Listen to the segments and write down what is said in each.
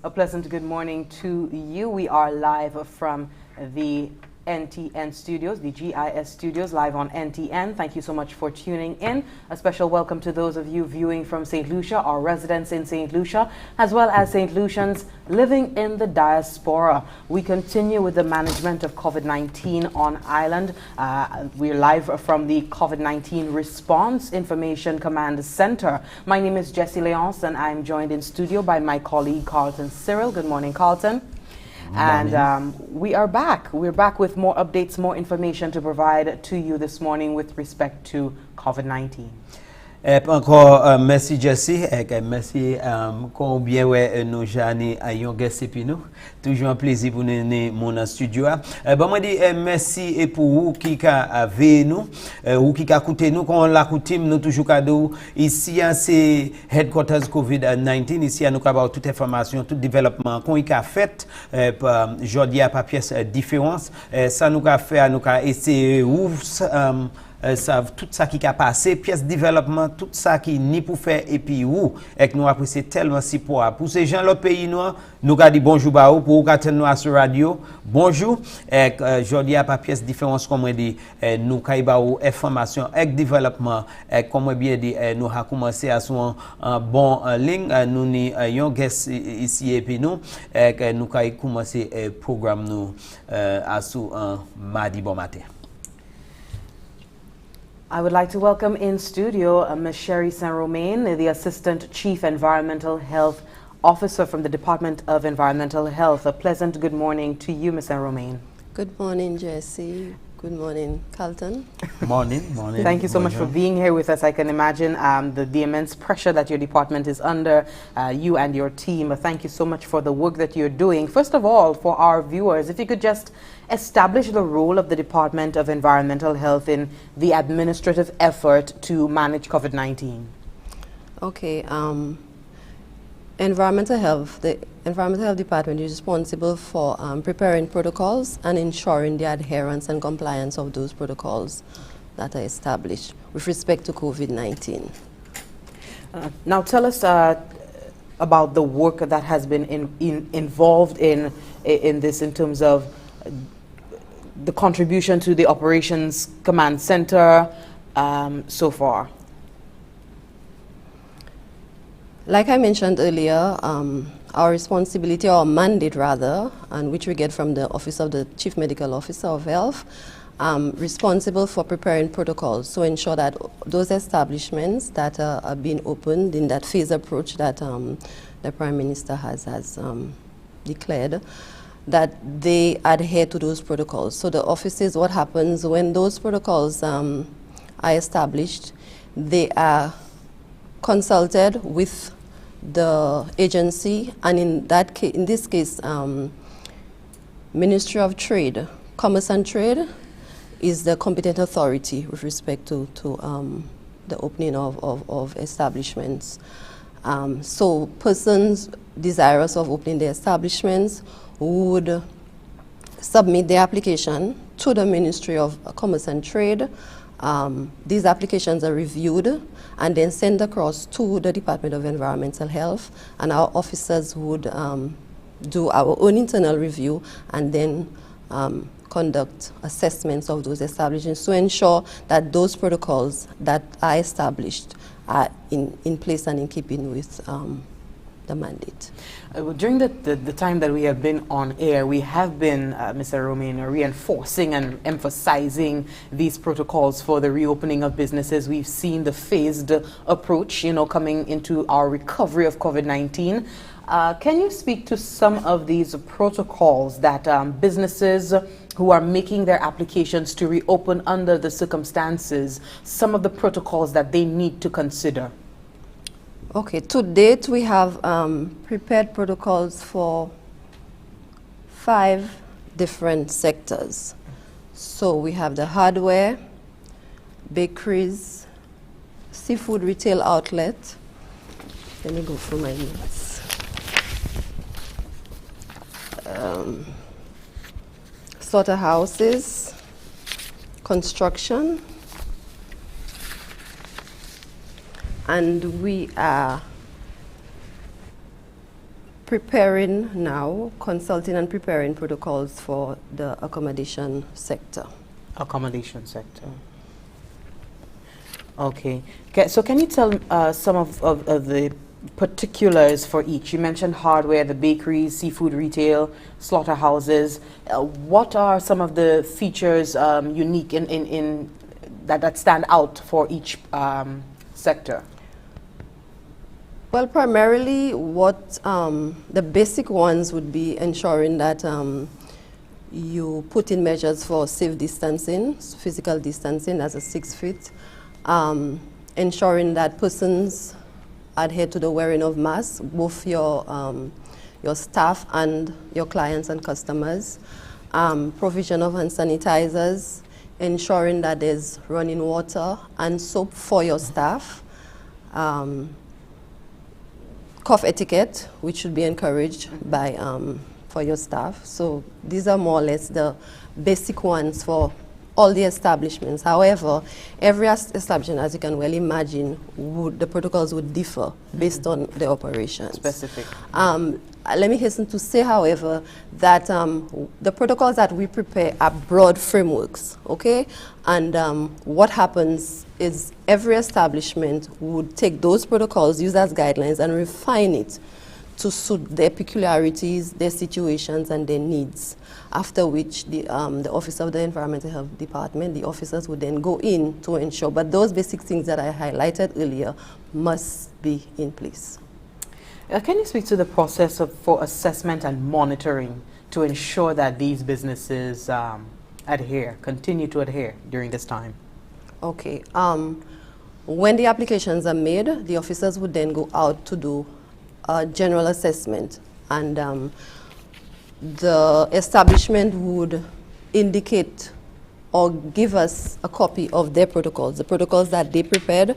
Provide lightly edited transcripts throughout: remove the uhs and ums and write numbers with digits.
A pleasant good morning to you. We are live from the NTN studios, the GIS studios, live on NTN. Thank you so much for tuning in. A special welcome to those of you viewing from St. Lucia, our residents in St. Lucia, as well as St. Lucians living in the diaspora. We continue with the management of COVID-19 on island. We're live from the COVID-19 Response Information Command Center. My name is Jessie Leonce, and I'm joined in studio by my colleague Carlton Cyril. Good morning, Carlton. And we are back. We're back with more updates, more information to provide to you this morning with respect to COVID-19. Encore merci Jessie, merci combien ouais nous jani ayon guest et nous toujours un plaisir pour nous mon studio. Bon moi dit merci et pour vous qui avez nous ou qui écouté nous quand la coutume nous toujours cadeau ici c'est headquarters COVID-19 ici nous avons toute information tout développement qu'on a fait aujourd'hui à pas pièce différence ça nous a fait nous a essayer ça tout ça qui a passé pièce développement tout ça qui ni pour faire et puis où et que nous apprécions tellement si pour ces gens l'autre pays nous a dit bonjour ba pour attendre nous sur radio bonjour et aujourd'hui a pas pièce différence comme on dit nous ca ba information et développement et comme bien dit nous a commencé à son bon ligne nous ni yon guest ici et puis nous et nous ca commencer programme nous à sous mardi bon matin. I would like to welcome in studio Ms. Romain, the Assistant Chief Environmental Health Officer from the Department of Environmental Health. A pleasant good morning to you, Ms. Romain. Good morning, Jessie. Good morning, Carlton. Morning. Thank you so much for being here with us. I can imagine the immense pressure that your department is under, you and your team. Thank you so much for the work that you're doing. First of all, for our viewers, if you could just establish the role of the Department of Environmental Health in the administrative effort to manage COVID-19. Okay. Environmental Health, the Environmental Health Department is responsible for preparing protocols and ensuring the adherence and compliance of those protocols that are established with respect to COVID-19. Now tell us about the work that has been involved in this in terms of the contribution to the Operations Command Center so far. Like I mentioned earlier, our responsibility, our mandate rather, and which we get from the Office of the Chief Medical Officer of Health, responsible for preparing protocols to ensure that those establishments that are being opened in that phase approach that the Prime Minister has declared, that they adhere to those protocols. So the offices, what happens when those protocols are established, they are consulted with the agency, and in this case, Ministry of Trade, Commerce and Trade is the competent authority with respect to the opening of establishments. So persons desirous of opening their establishments would submit their application to the Ministry of Commerce and Trade. These applications are reviewed and then sent across to the Department of Environmental Health, and our officers would do our own internal review and then conduct assessments of those establishments to ensure that those protocols that are established are in place and in keeping with the mandate. During the time that we have been on air, we have been, Mr. Romain, reinforcing and emphasizing these protocols for the reopening of businesses. We've seen the phased approach, coming into our recovery of COVID-19. Can you speak to some of these protocols that businesses who are making their applications to reopen under the circumstances, some of the protocols that they need to consider? Okay, to date we have prepared protocols for 5 different sectors. So we have the hardware, bakeries, seafood retail outlet. Let me go through my notes. Slaughterhouses, construction, and we are preparing now, consulting and preparing protocols for the accommodation sector. Accommodation sector. Okay. So can you tell some of the particulars for each? You mentioned hardware, the bakeries, seafood retail, slaughterhouses. What are some of the features unique in that stand out for each sector? Well, primarily what the basic ones would be ensuring that you put in measures for safe distancing, physical distancing as a 6 feet, ensuring that persons adhere to the wearing of masks, both your staff and your clients and customers, provision of hand sanitizers, ensuring that there's running water and soap for your staff, cough etiquette, which should be encouraged by for your staff. So these are more or less the basic ones for all the establishments. However, every establishment, as you can well imagine, the protocols would differ based on the operations. Specific. Let me hasten to say, however, that the protocols that we prepare are broad frameworks, okay? And what happens is every establishment would take those protocols, use as guidelines, and refine it to suit their peculiarities, their situations, and their needs. After which the Office of the Environmental Health Department, the officers would then go in to ensure. But those basic things that I highlighted earlier must be in place. Can you speak to the process for assessment and monitoring to ensure that these businesses continue to adhere during this time? Okay. When the applications are made, the officers would then go out to do a general assessment, and the establishment would indicate or give us a copy of their protocols, the protocols that they prepared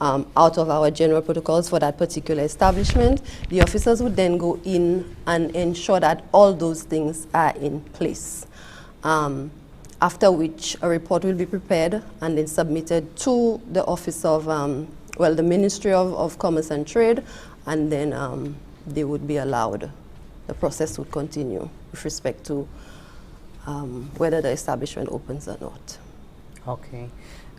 out of our general protocols for that particular establishment. The officers would then go in and ensure that all those things are in place. After which a report will be prepared and then submitted to the Office of, the Ministry of Commerce and Trade, and then they would be allowed. The process would continue with respect to whether the establishment opens or not. Okay.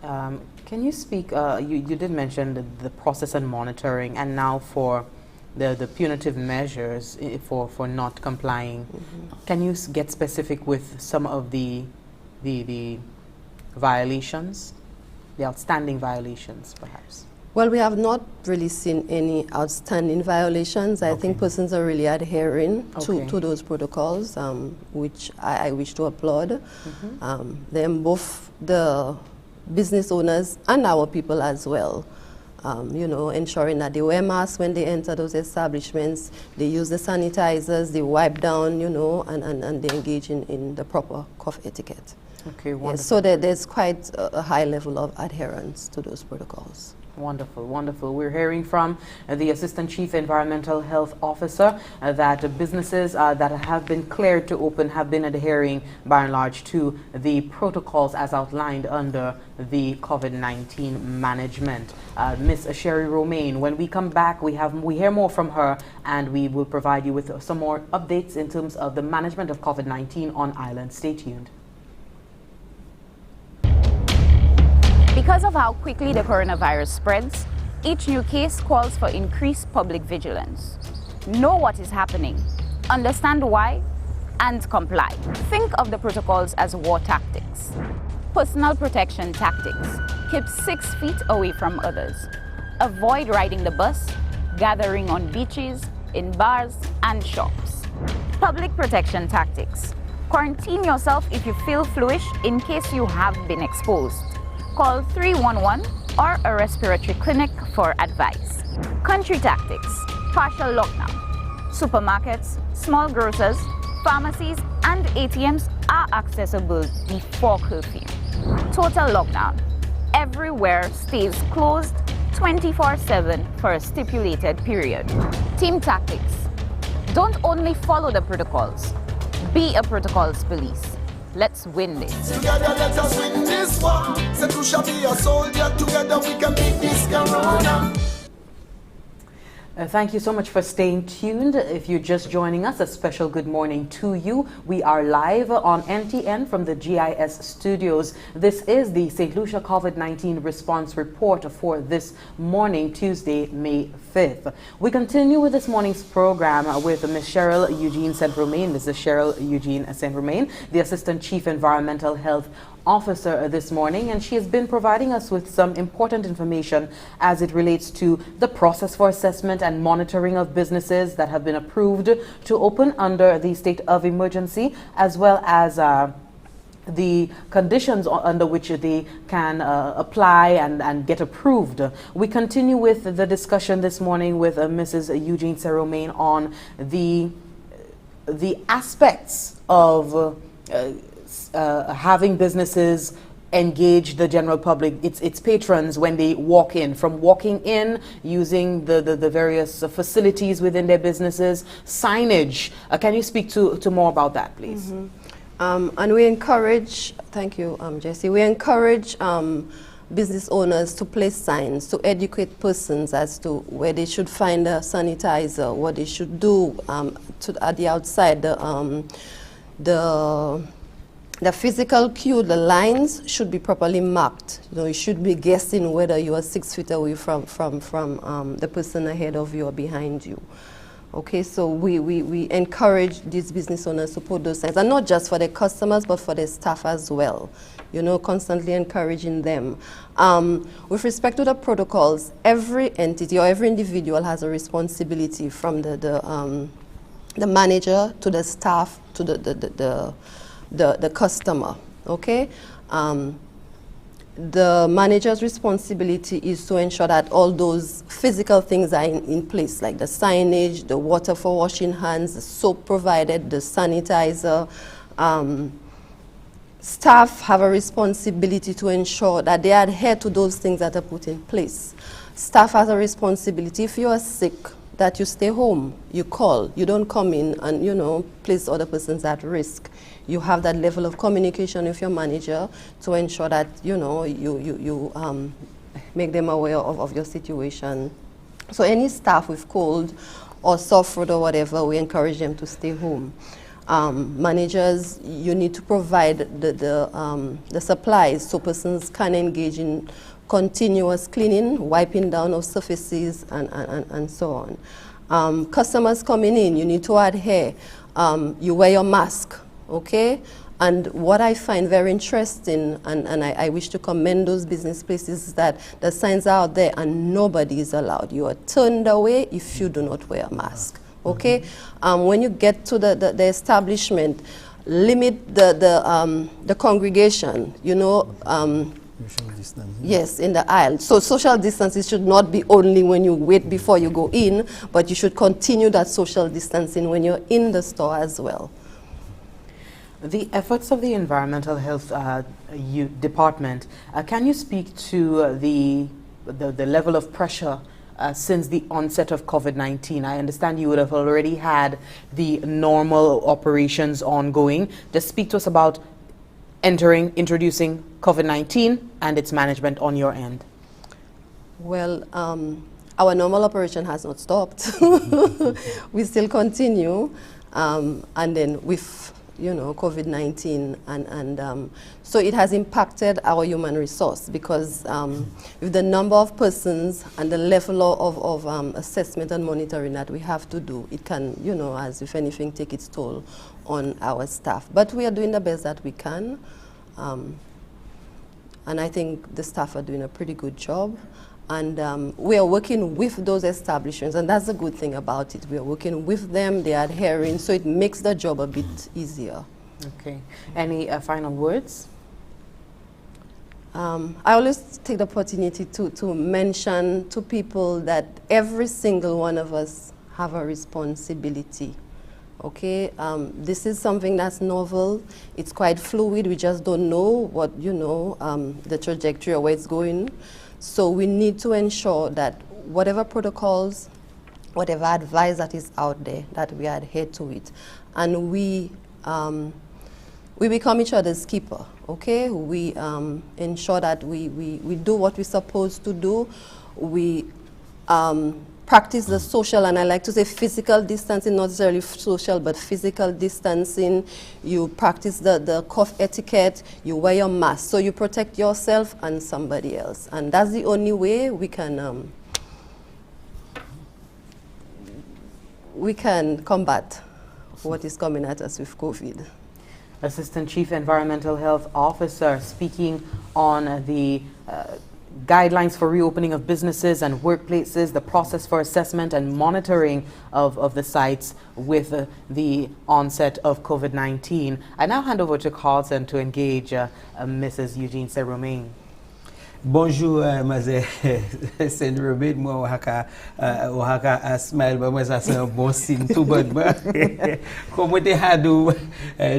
Can you speak, you did mention the process and monitoring, and now for the punitive measures for not complying. Can you get specific with some of the violations, the outstanding violations, perhaps? Well, we have not really seen any outstanding violations. I think persons are really adhering to those protocols, which I wish to applaud. Them, both the business owners and our people as well. Ensuring that they wear masks when they enter those establishments, they use the sanitizers, they wipe down, and they engage in the proper cough etiquette. Okay, wonderful. Yes, so there's quite a high level of adherence to those protocols. Wonderful, wonderful. We're hearing from the Assistant Chief Environmental Health Officer that businesses that have been cleared to open have been adhering by and large to the protocols as outlined under the COVID-19 management. Ms. Cheryl Romain, when we come back, we hear more from her, and we will provide you with some more updates in terms of the management of COVID-19 on island. Stay tuned. Because of how quickly the coronavirus spreads, each new case calls for increased public vigilance. Know what is happening, understand why, and comply. Think of the protocols as war tactics. Personal protection tactics. Keep 6 feet away from others. Avoid riding the bus, gathering on beaches, in bars, and shops. Public protection tactics. Quarantine yourself if you feel fluish in case you have been exposed. Call 311 or a respiratory clinic for advice. Country tactics, partial lockdown. Supermarkets, small grocers, pharmacies, and ATMs are accessible before curfew. Total lockdown. Everywhere stays closed 24/7 for a stipulated period. Team tactics. Don't only follow the protocols, be a protocols police. Let's win this. Together let us win this war. Say to shall be a soldier. Together we can beat this corona. Thank you so much for staying tuned. If you're just joining us, a special good morning to you. We are live on NTN from the GIS studios. This is the St. Lucia COVID-19 response report for this morning, Tuesday, May 5th. We continue with this morning's program with Ms. Cheryl Eugene St. Romain. This is Cheryl Eugene St. Romain, the Assistant Chief Environmental Health Officer this morning, and she has been providing us with some important information as it relates to the process for assessment and monitoring of businesses that have been approved to open under the state of emergency, as well as the conditions under which they can apply and get approved. We continue with the discussion this morning with Mrs. Eugene St. Romain on the aspects of having businesses engage the general public, its patrons, when they walk in, from walking in, using the various facilities within their businesses, signage. Can you speak to more about that, please? And we encourage, thank you, Jessie, we encourage business owners to place signs to educate persons as to where they should find a sanitizer, what they should do at the outside. The physical cue, the lines should be properly marked. You know, you should be guessing whether you are 6 feet away from the person ahead of you or behind you. Okay, so we encourage these business owners to put those signs, and not just for their customers, but for their staff as well. You know, constantly encouraging them. With respect to the protocols, every entity or every individual has a responsibility, from the manager to the staff to the customer, okay? The manager's responsibility is to ensure that all those physical things are in place, like the signage, the water for washing hands, the soap provided, the sanitizer. Staff have a responsibility to ensure that they adhere to those things that are put in place. Staff has a responsibility, if you are sick, that you stay home, you call, you don't come in and, you know, place other persons at risk. You have that level of communication with your manager to ensure that, you know, you make them aware of your situation. So any staff with cold or sore throat or whatever, we encourage them to stay home. Managers, you need to provide the supplies so persons can engage in continuous cleaning, wiping down of surfaces, and so on. Customers coming in, you need to adhere. You wear your mask, okay? And what I find very interesting, and I wish to commend those business places, is that the signs are out there and nobody is allowed. You are turned away if you do not wear a mask, okay? When you get to the establishment, limit the congregation, you know, Social distance. yes, in the aisle. So social distancing should not be only when you wait before you go in, but you should continue that social distancing when you're in the store as well. The efforts of the Environmental Health Department, can you speak to the level of pressure since the onset of COVID-19? I understand you would have already had the normal operations ongoing. Just speak to us about introducing COVID-19 and its management on your end. Well, our normal operation has not stopped. We still continue, and then with, you know, COVID-19, and so it has impacted our human resource, because with the number of persons and the level of assessment and monitoring that we have to do, it can, you know, as if anything, take its toll on our staff. But we are doing the best that we can, and I think the staff are doing a pretty good job. And we are working with those establishments, and that's the good thing about it. We are working with them, they are adhering, so it makes the job a bit easier. Okay. Any final words? I always take the opportunity to mention to people that every single one of us have a responsibility. Okay, this is something that's novel. It's quite fluid. We just don't know what, you know, the trajectory or where it's going. So we need to ensure that whatever protocols, whatever advice that is out there, that we adhere to it. And we become each other's keeper, okay? We ensure that we do what we're supposed to do. We practice the social, and I like to say physical distancing, not necessarily social, but physical distancing. You practice the cough etiquette, you wear your mask, so you protect yourself and somebody else. And that's the only way we can combat what is coming at us with COVID. Assistant Chief Environmental Health Officer speaking on the guidelines for reopening of businesses and workplaces, the process for assessment and monitoring of the sites with the onset of COVID-19. I now hand over to Carlton to engage Mrs. Eugene Romain. Bonjour, Maze Saint Romain, moi wahaka smile, but moi ça c'est un bon signe tout bonnement. Comme te hadou,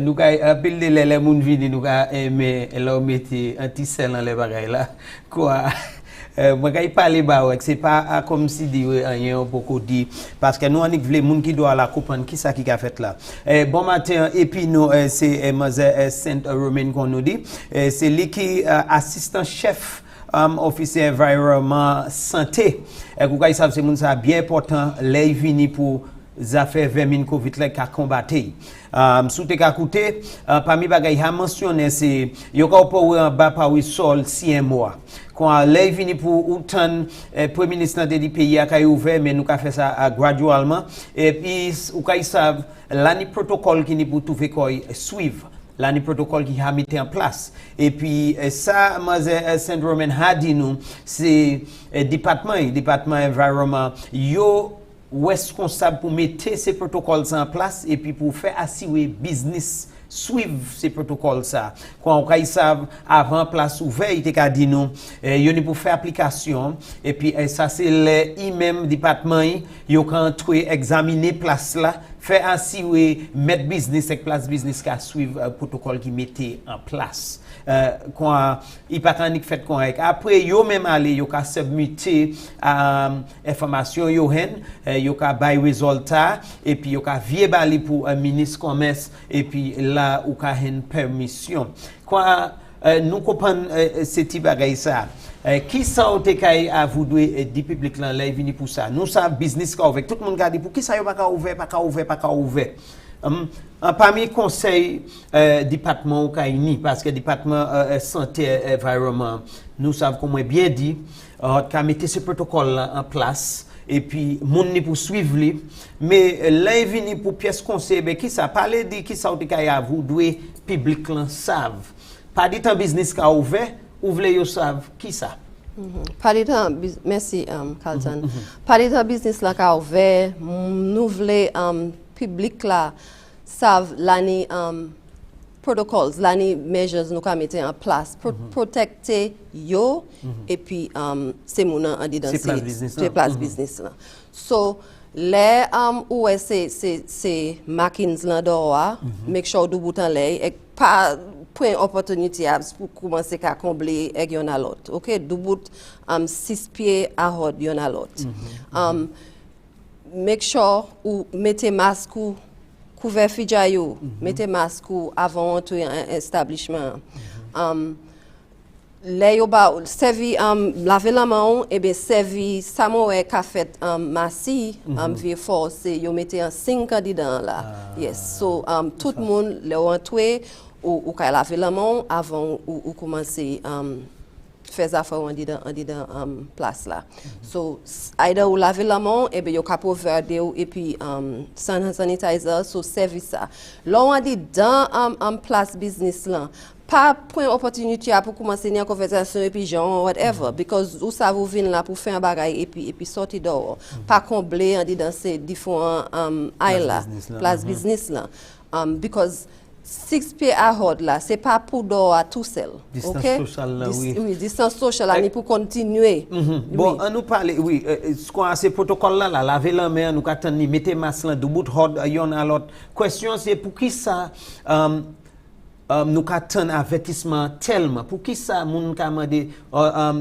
nous ka pile les moun vini nous ka aimer leur métier anti-sel dans les bagages là. Quoi? Moi quand il parle ba c'est pas comme si dit rien beaucoup dit parce que nous on veut moun qui doit la comprendre qui ça qui a fait là. Bon matin et puis nous c'est Maze Saint Romain qu'on nous dit, c'est lui qui assistant chef officier environnement santé. Vous voyez ça c'est ça bien important les vini pour affaires vermine Covid là qu'a combattre. Sous te ka coûté parmi bagay a mentionné c'est yo ka pour en bas par sol 6 mois. Quand les vini pour autant premier ministre de pays a ouvert mais nous ka fait ça graduellement et puis ou ka savent l'année protocole qui ni pour trouver quoi suivre l'année protocole qui a mis en place. Et puis, ça, Saint Romain a dit nous, c'est département environnement, yo responsable pour mettre ces protocoles en place et puis pour faire assurer business suivre ces protocoles ça. Quand on savent avant place ouverte, il a dit nous, yo pour faire application et puis ça c'est les même département yo quand entrer examiner place là faire assurer mettre business avec place business qui suivre protocole qui mettait en place. Quand il pas tant fait correct après yo même aller yo ka submiter information yo yo ka bay résultat et puis yo ka vie bali pour un ministre commerce et puis là ou ka une permission quand nous comprenons ce type bagay ça qui ça te kay a voudou di public là là vini pour ça nous ça business ka avec tout le monde garder pour qui ça yo pas ouvert parmi conseil département ou kaini parce que département santé environnement nous savons comment bien dit qu'a mettre ce protocole là en place et puis moun ni pour suivre li mais là vini pour pièce conseil ben qui ça parler dit qui ça te kay a voudou public là savent pas dit un business ka ouvert ouvrez yo savent qui ça merci Carlton parler d'un business là ka ouvert nous voulons public là savent l'année protocols l'année measures nous ka mettre en place pour protecter yo et puis c'est mon en dedans c'est place business là so les où c'est makins là dehors make sure du bouton là et pas point opportunité pour commencer à combler et yon a l'autre OK du bout 6 pieds à hod yon a l'autre make sure ou mettez masque ou couvert fijayo mettez masque ou avant entrer un establishment les yo ba servi laver la main et bien servi samoe ka fait massi vieux force yo mettez un 5 dedans là yes so tout le monde le entrer ou ka laver la main avant ou commencer faire affaire en dedans place là so either ou laver la main et bien yo ka proverder et puis sanitizer so service ça là on dit dans place business là pas point opportunité pour commencer une conversation et puis genre whatever because ou ça vous vient là pour faire un bagage et puis sortir dehors pas combler en dedans ces différents place business là because 6 pieds à hod là c'est pas pour dehors à tout seul distance sociale là oui distance sociale là pour continuer bon on nous parler oui ce qu'on a ces protocoles là laver la main nous attendre mettre masque là de bout hod yon à l'autre question c'est pour qui ça nous attend avertissement tellement pour qui ça moun ka mandé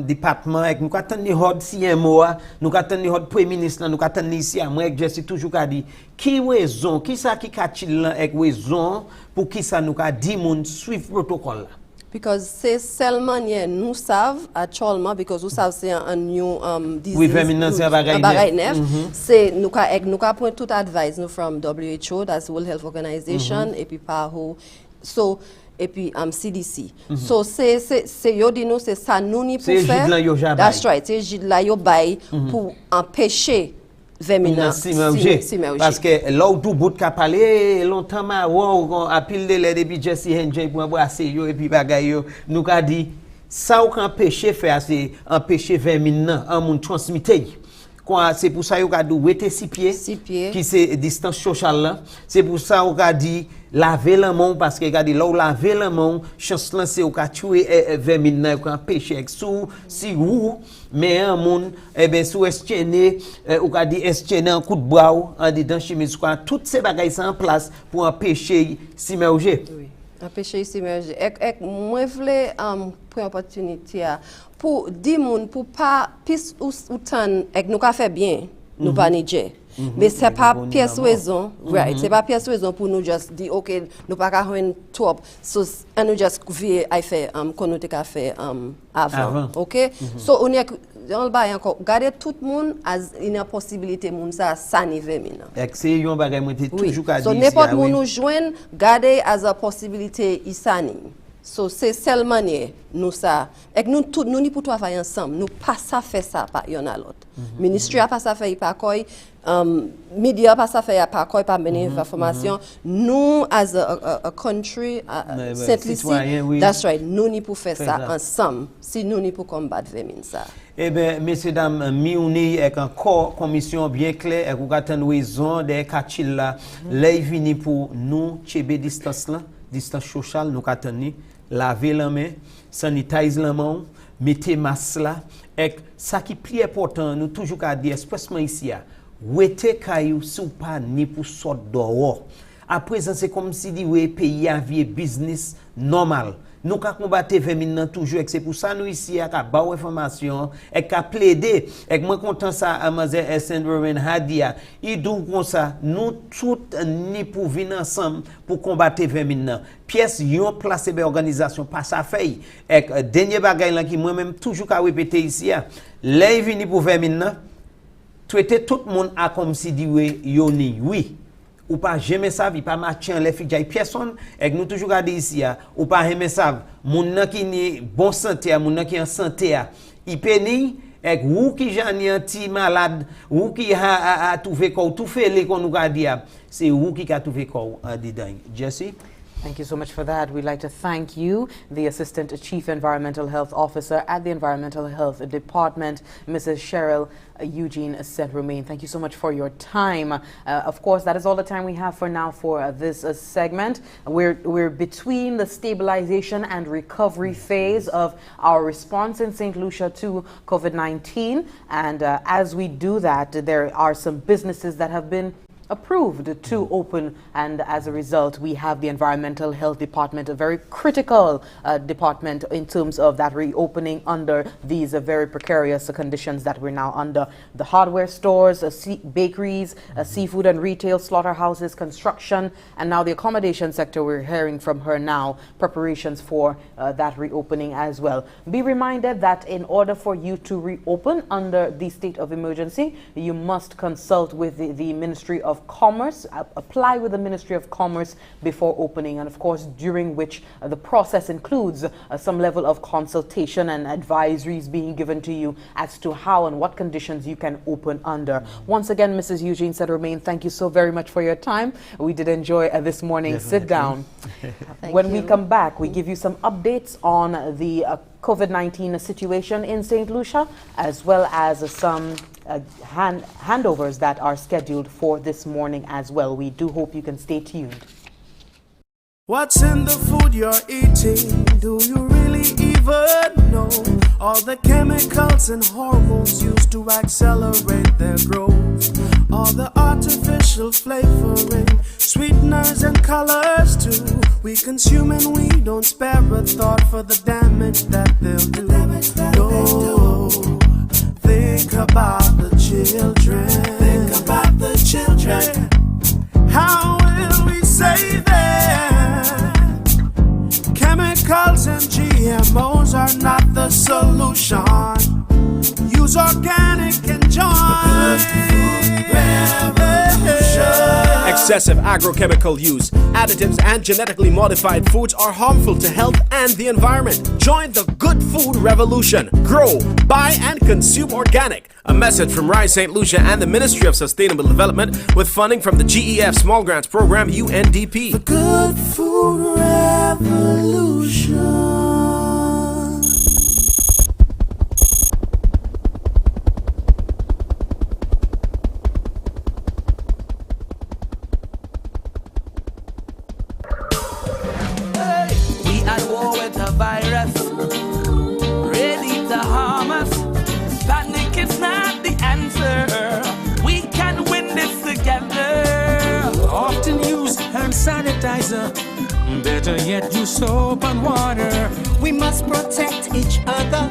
département avec nous attend ni hod CMO nous attend ni hod premier ministre nous attend ici moi je suis toujours ka dit qui raison qui ça qui katil avec raison pour qui ça nous ka dit moun suivre protocole là Because c'est seulement nous savons actuellement because nous savons c'est un new disease. Oui, maintenant c'est un bagay neuf. C'est nous ka point tout advice nous from WHO, that's World Health Organization, et puis PAHO, so et puis CDC. So c'est yo di nous c'est ça nous ni pour faire. That's right. C'est jid la yo bay pour empêcher Vemina parce que là où tout bout qu'a parlé longtemps ma wow a pile de les depuis Jesse Henry pour embrasser yo et puis bagay yo nous a dit ça ou empêcher faire c'est empêcher Vemina en monde transmettre quoi c'est pour ça yo a dit wete 6 pieds qui c'est distance sociale là c'est pour ça on a dit laver la main parce que regardez là où laver la main chance là c'est au cas tuer Vemina ou empêcher sous si ou mais un monde ben sous estionner ou ka dit estionner un coup de bras en dedans chemise quoi toutes ces bagages sont en place pour empêcher s'immerger. Oui, empêcher s'immerger. Moi voulais pour opportunité pour dire monde pour pas pis ou tan nous ka fait bien nous pas niger. Mais c'est pas pièce raison, right? C'est pas pièce raison pour nous juste dire OK, nous pas ka rendre top, so and nous just vie I fait qu'on nous ka fait avant. OK? So on est on va encore garder tout le monde as une possibilité moun ça sani Vemina. C'est yon bagay moi toujours ka dire. So n'importe où nous joindre garder as a possibilité isani. So c'est seulement nous ça et nous tout nous ni pour travailler ensemble nous pas ça faire ça pas yon à l'autre ministry a pas ça faire pas quoi media pas ça faire pas quoi pas mener information nous as a country simplicity that's right nous ni pour faire ça ensemble si nous ni pour combattre Vemina ça. Eh bien, messieurs, dames, mi avec encore commission bien claire, et vous avez une raison des kachil là, là il vini pour nous, chebe distance là, distance sociale, nous attendons, laver la main, sanitiser la main, mettez masque là, et ça qui est plus important, nous toujours qu'à dire, expressement ici, wete kayou si ou pas ni pour sortir dehors. À présent, c'est comme si dit, oui, pays a vie business normal. Nous ka combattre Vemina toujours et c'est pour ça nous ici à ba information et ka plaider et moi content ça Amazel Saint Romain Hadia il dou comme ça nous tout ni pour venir ensemble pour combattre Vemina pièce yon place be organisation pas ça fait et dernier bagay là qui moi même toujours ka répéter ici là vini pour Vemina traiter tout le monde a comme si dit oui ou pas jamais ça vi pas marcher en les filles personne et nous toujours garder ici ou pas aimer ça moun nan qui ni bon santé moun nan qui en santé il peni et ou qui jani anti malade ou qui a trouvé quoi tout fait les qu'on nous garder c'est ou qui a trouvé quoi en dedans Jesse. Thank you so much for that. We'd like to thank you, the Assistant Chief Environmental Health Officer at the Environmental Health Department, Mrs. Cheryl Eugene St. Romain. Thank you so much for your time. Of course, that is all the time we have for now for this segment. We're between the stabilization and recovery phase of our response in St. Lucia to COVID-19. And as we do that, there are some businesses that have been approved to open, and as a result we have the Environmental Health Department, a very critical department in terms of that reopening under these very precarious conditions that we're now under. The hardware stores, bakeries, seafood and retail, slaughterhouses, construction, and now the accommodation sector. We're hearing from her now preparations for that reopening as well. Be reminded that in order for you to reopen under the state of emergency, you must consult with the Ministry of Commerce, apply with the Ministry of Commerce before opening, and of course during which the process includes some level of consultation and advisories being given to you as to how and what conditions you can open under. Once again, Mrs. Eugene St. Romain, thank you so very much for your time. We did enjoy this morning. Definitely. Sit down. When we come back, we give you some updates on the COVID-19 situation in St. Lucia, as well as some handovers that are scheduled for this morning as well. We do hope you can stay tuned. What's in the food you're eating? Do you really even know? All the chemicals and hormones used to accelerate their growth. All the artificial flavoring, sweeteners and colors too. We consume and we don't spare a thought for the damage that they'll do. No, think about the children. Think about the children. How will we save them? Chemicals and the solution. Use organic and join. Excessive agrochemical use, additives, and genetically modified foods are harmful to health and the environment. Join the good food revolution. Grow, buy, and consume organic. A message from Rise St. Lucia and the Ministry of Sustainable Development with funding from the GEF Small Grants Program, UNDP. The good food revolution. Virus, ready to harm us. Panic is not the answer. We can win this together. Often use hand sanitizer. Better yet, use soap and water. We must protect each other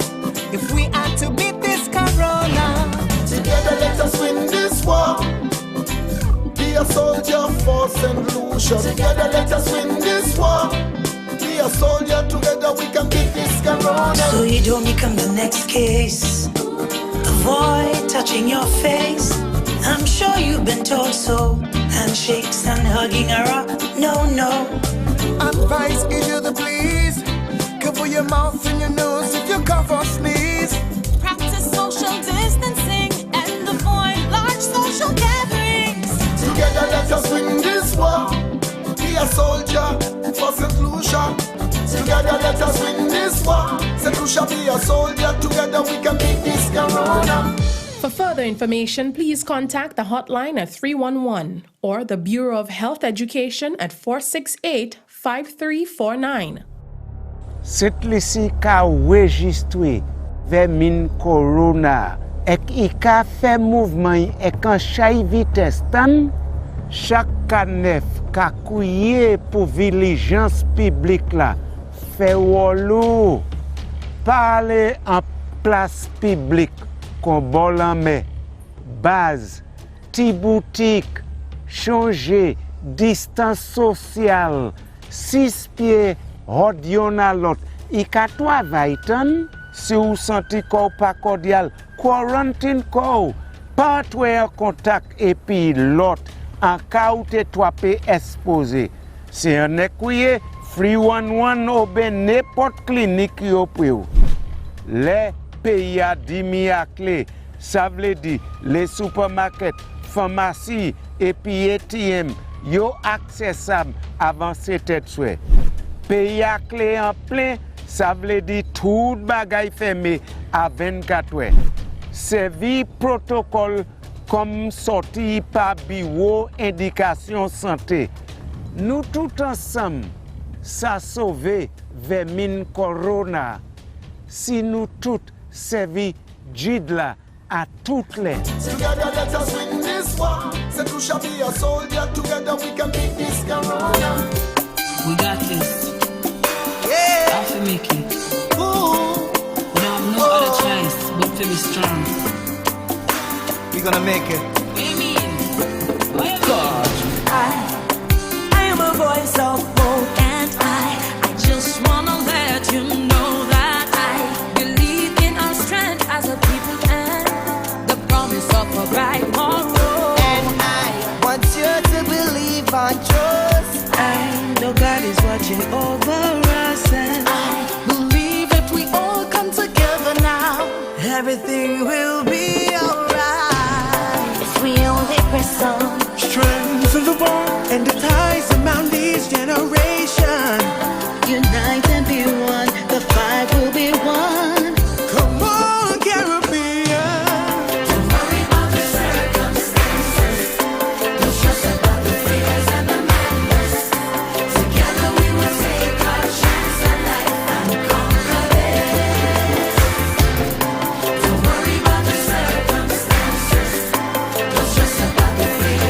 if we are to beat this corona. Together let us win this war. Be a soldier for St. Lucia. Together let us win this war. Be a soldier, together we can beat this corona. So you don't become the next case. Avoid touching your face. I'm sure you've been told so. Handshakes and hugging around, no. Advice is you the please. Cover your mouth and your nose if you cough or sneeze. Practice social distancing and avoid large social gatherings. Together let us win this war. Be a soldier for St. Lucia. Together let us win this war. St. Lucia, be a soldier. Together we can beat this corona. For further information, please contact the hotline at 311 or the Bureau of Health Education at 468-5349. St. Lucia ka registre vermin corona ek I ka fait mouvement ek en chay vitesse tan chaque canef ka kouye pour vigilance publique la fait wolo parler en place publique qu'on bol en main base ti boutique changer distance sociale 6 pieds hot yon a lot I ka travay tan si ou senti ko pa cordial quarantine ko pas en contact et puis l'autre en cas où te toi pe exposé c'est un écouye free 11 ou ben n'importe clinique yo pou les pays a dimi à clé ça veut dire les supermarkets pharmacie et puis ATM yo accessible avant c'était souhait pays à clé en plein ça veut dire tout bagay fermé à 24 heures servi protocole comme sorti par bureau indication santé nous tout ensemble ça sauver vermine corona si nous tout servi jidla à toutes les Together let us win this war. St. Lucia, be a soldier. Together we can beat this corona. We got this. Yeah. Have to make it. Ooh. We don't have no other choice but to be strong. We gonna make it. What do you mean? God. I am a voice of hope, and I just wanna let you know that I believe in our strength as a people and the promise of a bright tomorrow. And I want you to believe and trust. I know God is watching over us, and I believe if we all come together now, everything will be alright. If we only press on, strengthen the bond and the ties among these generations. unite and be one, the fight will be won. Come on, Caribbean. Don't worry about the circumstances, don't stress about the fears and the madness. Together we will take our chance at life and conquer this. Don't worry about the circumstances, don't stress about the fears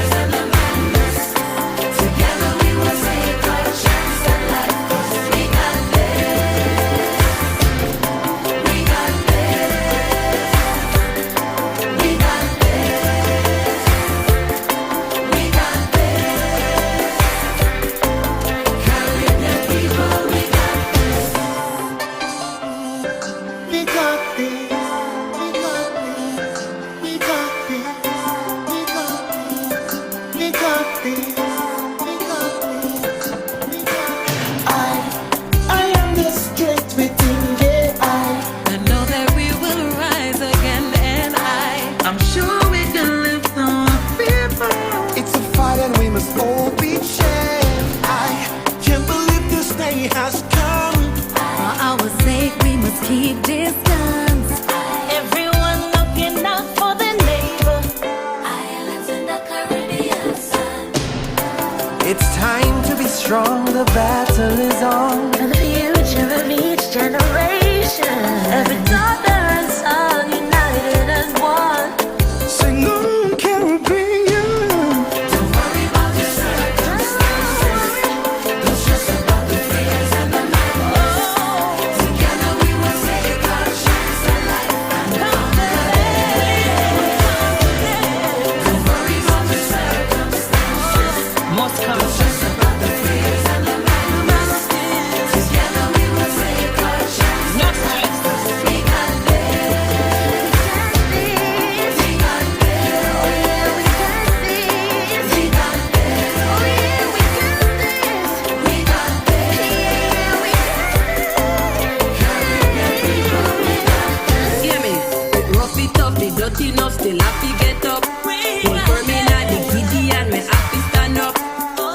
battle is on. For the future of each generation. Every daughter and son united as one. Sing on, Caribbean. Don't worry about your circumstances. Don't stress about the fears and the nightmares. Together we will take our chance at life and conquer it. Don't worry about the circumstances. Must come. Don't stress about the fears and the nightmares. Together we will take our chance at life. We got this. We got this. Oh yeah, we got this. We got this. Oh yeah, we got this. We got this. Yeah, we Hear me? Rough it tough, the dirty enough, still have to get up. Pull for me now, the giddy and me have to stand up.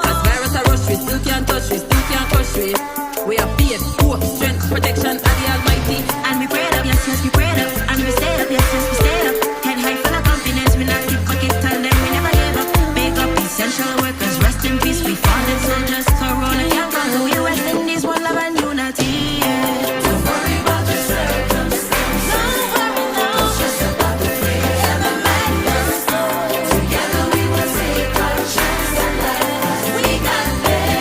As virus a rush, we still can't touch, we still can't crush we. We have faith, hope, strength, protection of the Almighty. And we prayed up, yes, yes, we prayed up. And we stayed up, yes, yes, we stayed up. Head high full of confidence, we not keep bucket, tell them we never gave up. Big up essential workers, rest in peace, we fallen soldiers. Corona can't conquer, we West Indies, one love and unity. Don't worry about your circumstances. Don't worry, no. Don't stress about the fears and the madness. Together we will take our chance at life. We got this.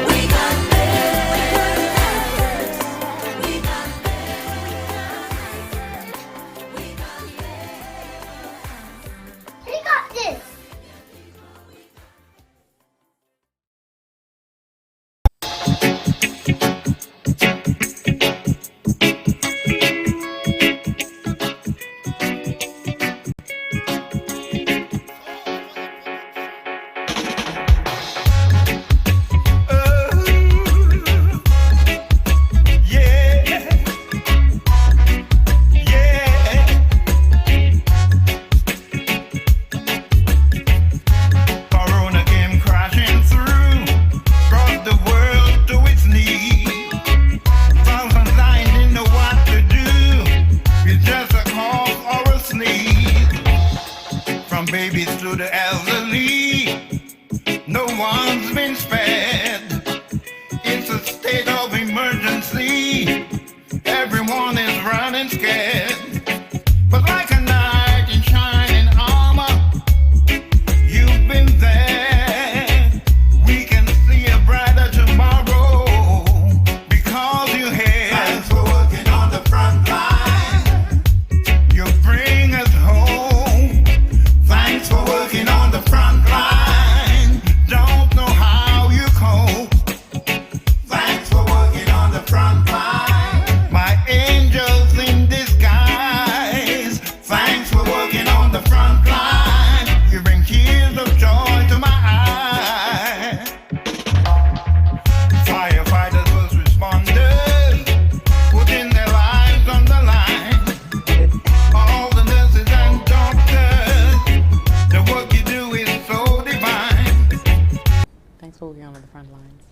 We got this. We got this. We got this. Corona came crashing through, brought the world to its knees. Thousands dying, didn't know what to do. It's just a cough or a sneeze. From babies to the elderly, no one's been spared. It's a state of emergency. Everyone is running scared. But like a knight in shining armor, you've been there. We can see a brighter tomorrow because you're here. Thanks for working on the front line. You bring us home. Thanks for working on the front line. Don't know how you cope. Thanks for working on the front line. My angels in disguise. Thanks for working on the front line. You bring tears of joy to my eyes. Firefighters, first responders, putting their lives on the line. All the nurses and doctors, the work you do is so divine. Thanks for working on the front lines.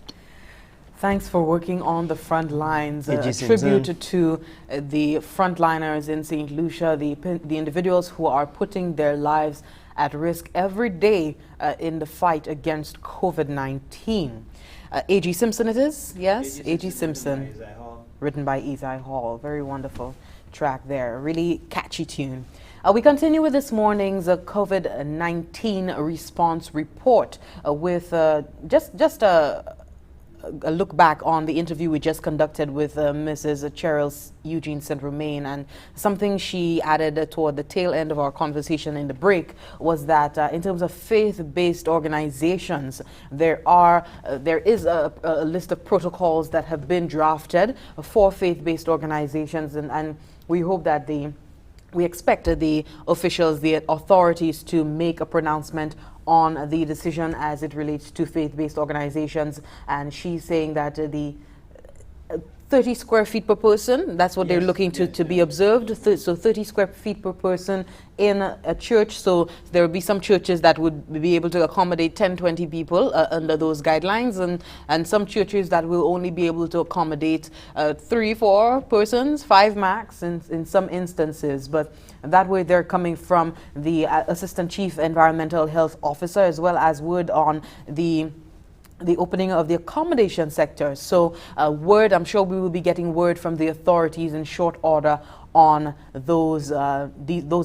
Thanks for working on the front lines. A A.J. Simpson. tribute to the frontliners in St. Lucia, the individuals who are putting their lives at risk every day in the fight against COVID-19. A.G. Simpson it is? Yes? A.G. Simpson. Written by Ezai Hall. Very wonderful track there. A really catchy tune. We continue with this morning's COVID-19 response report with just a look back on the interview we just conducted with Mrs. Cheryl Eugene St. Romain, and something she added toward the tail end of our conversation in the break was that in terms of faith-based organizations, there is a list of protocols that have been drafted for faith-based organizations, and we hope that we expect the officials, the authorities, to make a pronouncement on the decision as it relates to faith-based organizations. And she's saying that the 30 square feet per person, that's what they're looking to be observed. So 30 square feet per person in a church. So there will be some churches that would be able to accommodate 10, 20 people under those guidelines, and some churches that will only be able to accommodate 3, 4 persons, 5 max in some instances. But that way they're coming from the Assistant Chief Environmental Health Officer, as well as word on the the opening of the accommodation sector. So I'm sure we will be getting word from the authorities in short order on those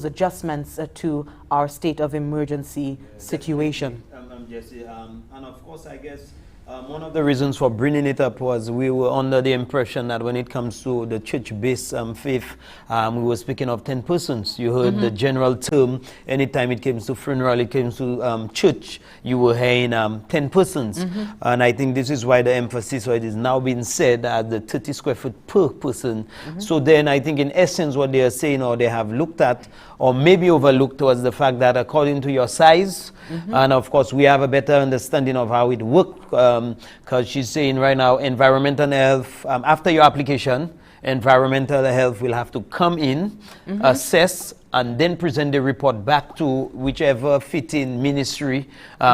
adjustments to our state of emergency situation. Jesse, and of course, I guess one of the reasons for bringing it up was we were under the impression that when it comes to the church-based faith, we were speaking of 10 persons. You heard the general term, anytime it came to funeral, it came to church, you were hearing 10 persons. And I think this is why the emphasis, so it is now being said at the 30 square foot per person. So then I think in essence what they are saying, or they have looked at, or maybe overlooked, was the fact that according to your size, and of course we have a better understanding of how it works, because she's saying right now environmental health, after your application, environmental health will have to come in, assess, and then present the report back to whichever fitting ministry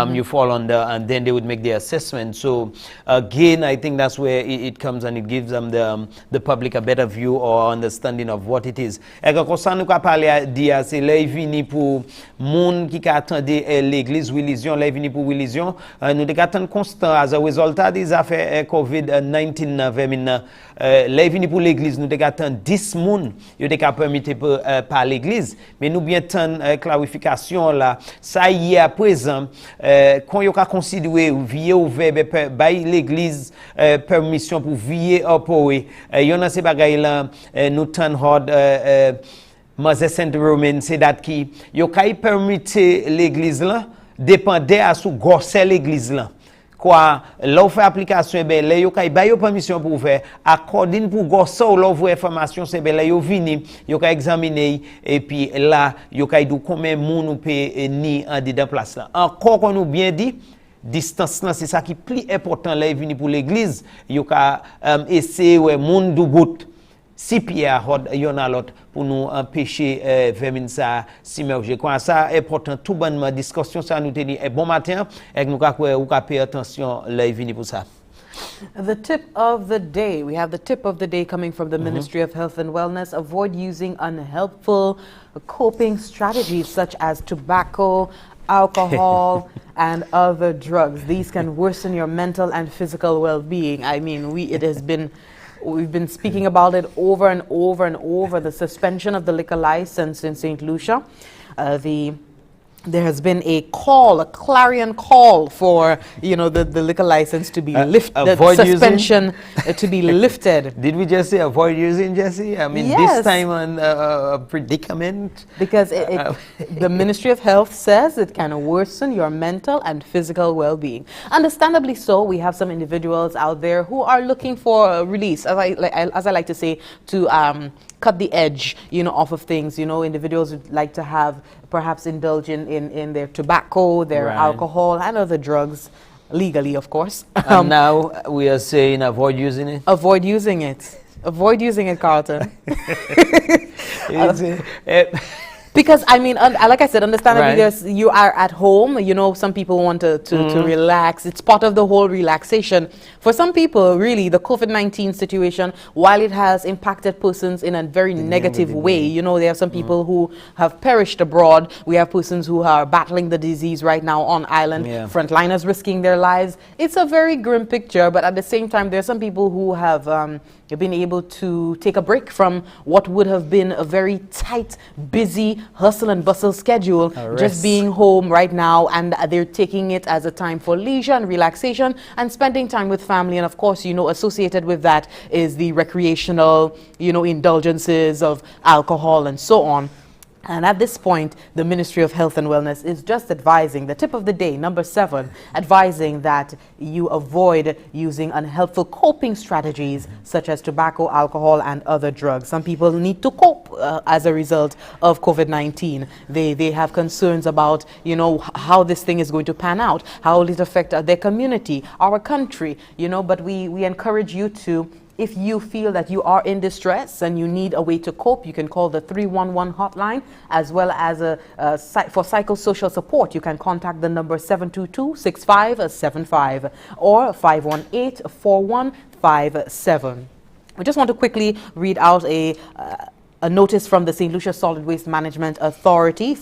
you fall under, and then they would make the assessment. So again, I think that's where it comes, and it gives them the public a better view or understanding of what it is. Nous parler dire c'est là vini pour monde qui attendait l'église Willision, là vini pour Willision, nous attendons constant as a résultat des affaires COVID-19 là vini pour l'église, nous attendons 10 monde yo te permis par l'église. Mais nous bien tant clarification là, ça y est à présent, quand il y a considéré vie ouvert by l'église permission pour vie opposer, il y en a ces bagailles là, nous tant hard Mother Saint Romain c'est dat qui yo kay permettre l'église là dépendait à sous gosser l'église là. Quoi l'offre application ben là yo kay ba yo permission pour faire according pour gosse ou l'offre information c'est ben là yo vini yo kay examiner et puis là yo kay dou combien moun ou peut ni en dedans place là encore qu'on nous bien dit distance là c'est ça qui plus important là vini pour l'église yo ka essayer ouais moun du bout si Pierre yon a l'autre pour nous empêcher vermin ça s'immerger. Quoi ça important tout bonnement discussion ça nous tenir bon matin et nous ka pay attention là vini pour ça. The tip of the day. We have the tip of the day coming from the Ministry of Health and Wellness. Avoid using unhelpful coping strategies such as tobacco, alcohol, and other drugs. These can worsen your mental and physical well-being. I mean, we've been speaking about it over and over and over, the suspension of the liquor license in St. Lucia. There has been a clarion call for, the liquor license to be lifted, the suspension to be lifted. Did we just say avoid using, Jesse? I mean, yes. This time on a predicament? Because the Ministry of Health says it can worsen your mental and physical well-being. Understandably so, we have some individuals out there who are looking for a release, as I like to say, to cut the edge, off of things. Individuals would like to have, perhaps indulge in their tobacco, their alcohol, and other drugs, legally, of course. And now we are saying avoid using it? Avoid using it. Avoid using it, Carlton. Because, I mean, like I said, understandably, you are at home. Some people want to relax. It's part of the whole relaxation. For some people, really, the COVID-19 situation, while it has impacted persons in a very negative way, there are some people who have perished abroad. We have persons who are battling the disease right now on island, frontliners risking their lives. It's a very grim picture, but at the same time, there are some people who have been able to take a break from what would have been a very tight, busy, hustle and bustle schedule, just being home right now, and they're taking it as a time for leisure and relaxation and spending time with family. And of course, associated with that is the recreational, indulgences of alcohol and so on. And at this point, the Ministry of Health and Wellness is just advising, the tip of the day, number 7, advising that you avoid using unhelpful coping strategies such as tobacco, alcohol, and other drugs. Some people need to cope as a result of COVID-19. They have concerns about, how this thing is going to pan out, how will it affect their community, our country, but we encourage you to, if you feel that you are in distress and you need a way to cope, you can call the 311 hotline, as well as for psychosocial support. You can contact the number 722-6575 or 518-4157. We just want to quickly read out a A notice from the St. Lucia Solid Waste Management Authority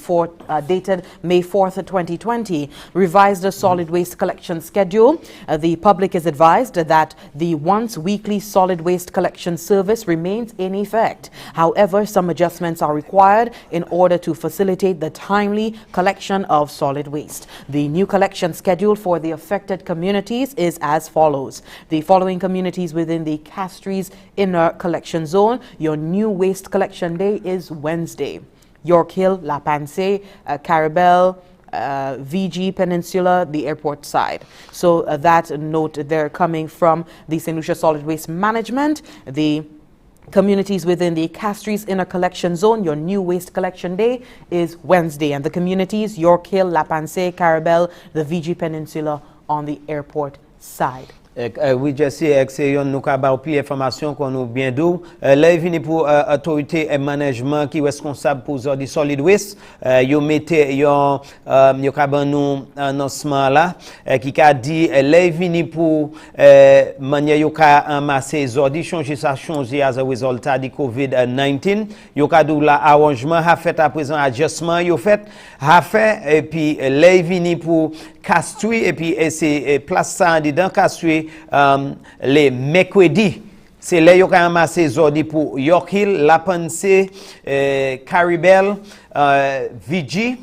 dated May 4th, 2020 revised the solid waste collection schedule. The public is advised that the once weekly solid waste collection service remains in effect. However, some adjustments are required in order to facilitate the timely collection of solid waste. The new collection schedule for the affected communities is as follows. The following communities within the Castries Inner Collection Zone, your new waste collection day is Wednesday. York Hill, La Panse, Carabel, VG Peninsula, the airport side. So that note there coming from the St. Lucia Solid Waste Management. The communities within the Castries Inner Collection Zone, your new waste collection day is Wednesday. And the communities, York Hill, La Panse, Carabel, the VG Peninsula on the airport side. Oui, je sais que yon nous ka ba plus information qu'on nous bien d'où là vini pour autorité et management qui est responsable pour the solid waste yo mette yo ka ban nous annoncement là qui ka dit là vini pour manière yo ka amasser zordi changer as a result de COVID-19 yo ka dou la arrangement a fait à présent adjustment yo fait a fait et puis là vini pour Castries et puis c'est place ça dedans Castries les mercredis c'est là yo ka amassé zordi pour York Hill, La Panse, Caribel, VG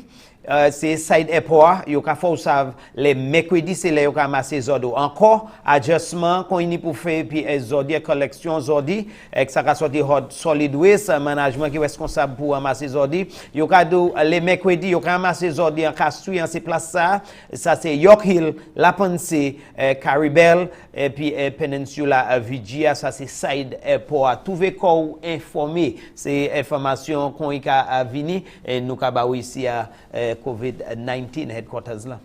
c'est side airport yo ka faut savent les mercredis c'est là yo ka amassé zordi encore adjustment qu'on y pour faire puis zordi collection zordi que ça ka sorti solid waste management qui est responsable pour amasser zordi yo ka do les mercredis yo ka amassé zordi en Castries en ces place ça c'est York Hill, La Panse, Caribel et puis Peninsula Vigia, ça c'est side airport. Tout veut qu'on informer, c'est information qu'on y a vini et nous ka ba ici à COVID-19 headquarters là.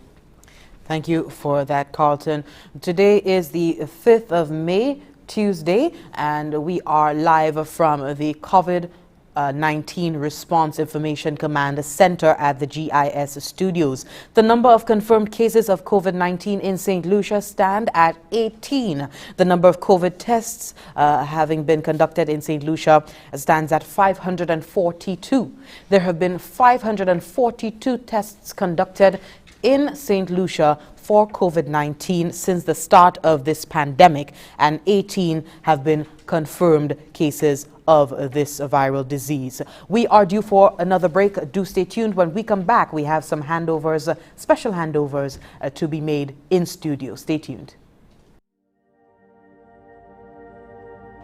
Thank you for that, Carlton. Today is the 5th of May, Tuesday, and we are live from the COVID-19 Response Information Command Center at the GIS studios. The number of confirmed cases of COVID-19 in St. Lucia stand at 18. The number of COVID tests having been conducted in St. Lucia stands at 542. There have been 542 tests conducted in St. Lucia for COVID-19 since the start of this pandemic, and 18 have been confirmed cases of this viral disease. We are due for another break. Do stay tuned. When we come back, we have some handovers, special handovers to be made in studio. Stay tuned.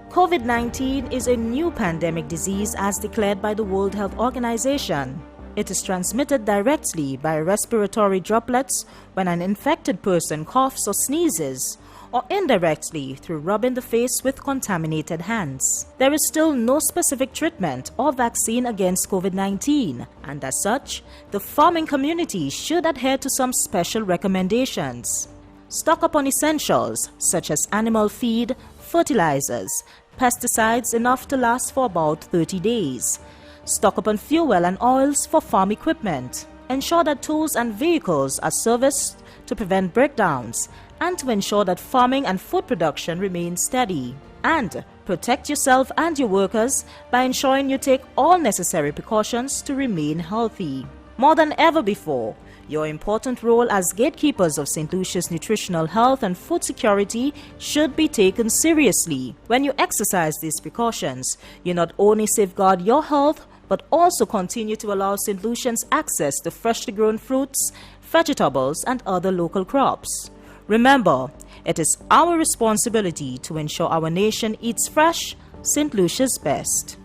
COVID-19 is a new pandemic disease as declared by the World Health Organization. It is transmitted directly by respiratory droplets when an infected person coughs or sneezes, or indirectly through rubbing the face with contaminated hands. There is still no specific treatment or vaccine against COVID-19, and as such, the farming community should adhere to some special recommendations. Stock up on essentials such as animal feed, fertilizers, pesticides enough to last for about 30 days. Stock up on fuel and oils for farm equipment. Ensure that tools and vehicles are serviced to prevent breakdowns and to ensure that farming and food production remain steady. And protect yourself and your workers by ensuring you take all necessary precautions to remain healthy. More than ever before, your important role as gatekeepers of St. Lucia's nutritional health and food security should be taken seriously. When you exercise these precautions, you not only safeguard your health, but also continue to allow St. Lucians access to freshly grown fruits, vegetables, and other local crops. Remember, it is our responsibility to ensure our nation eats fresh, St. Lucia's best.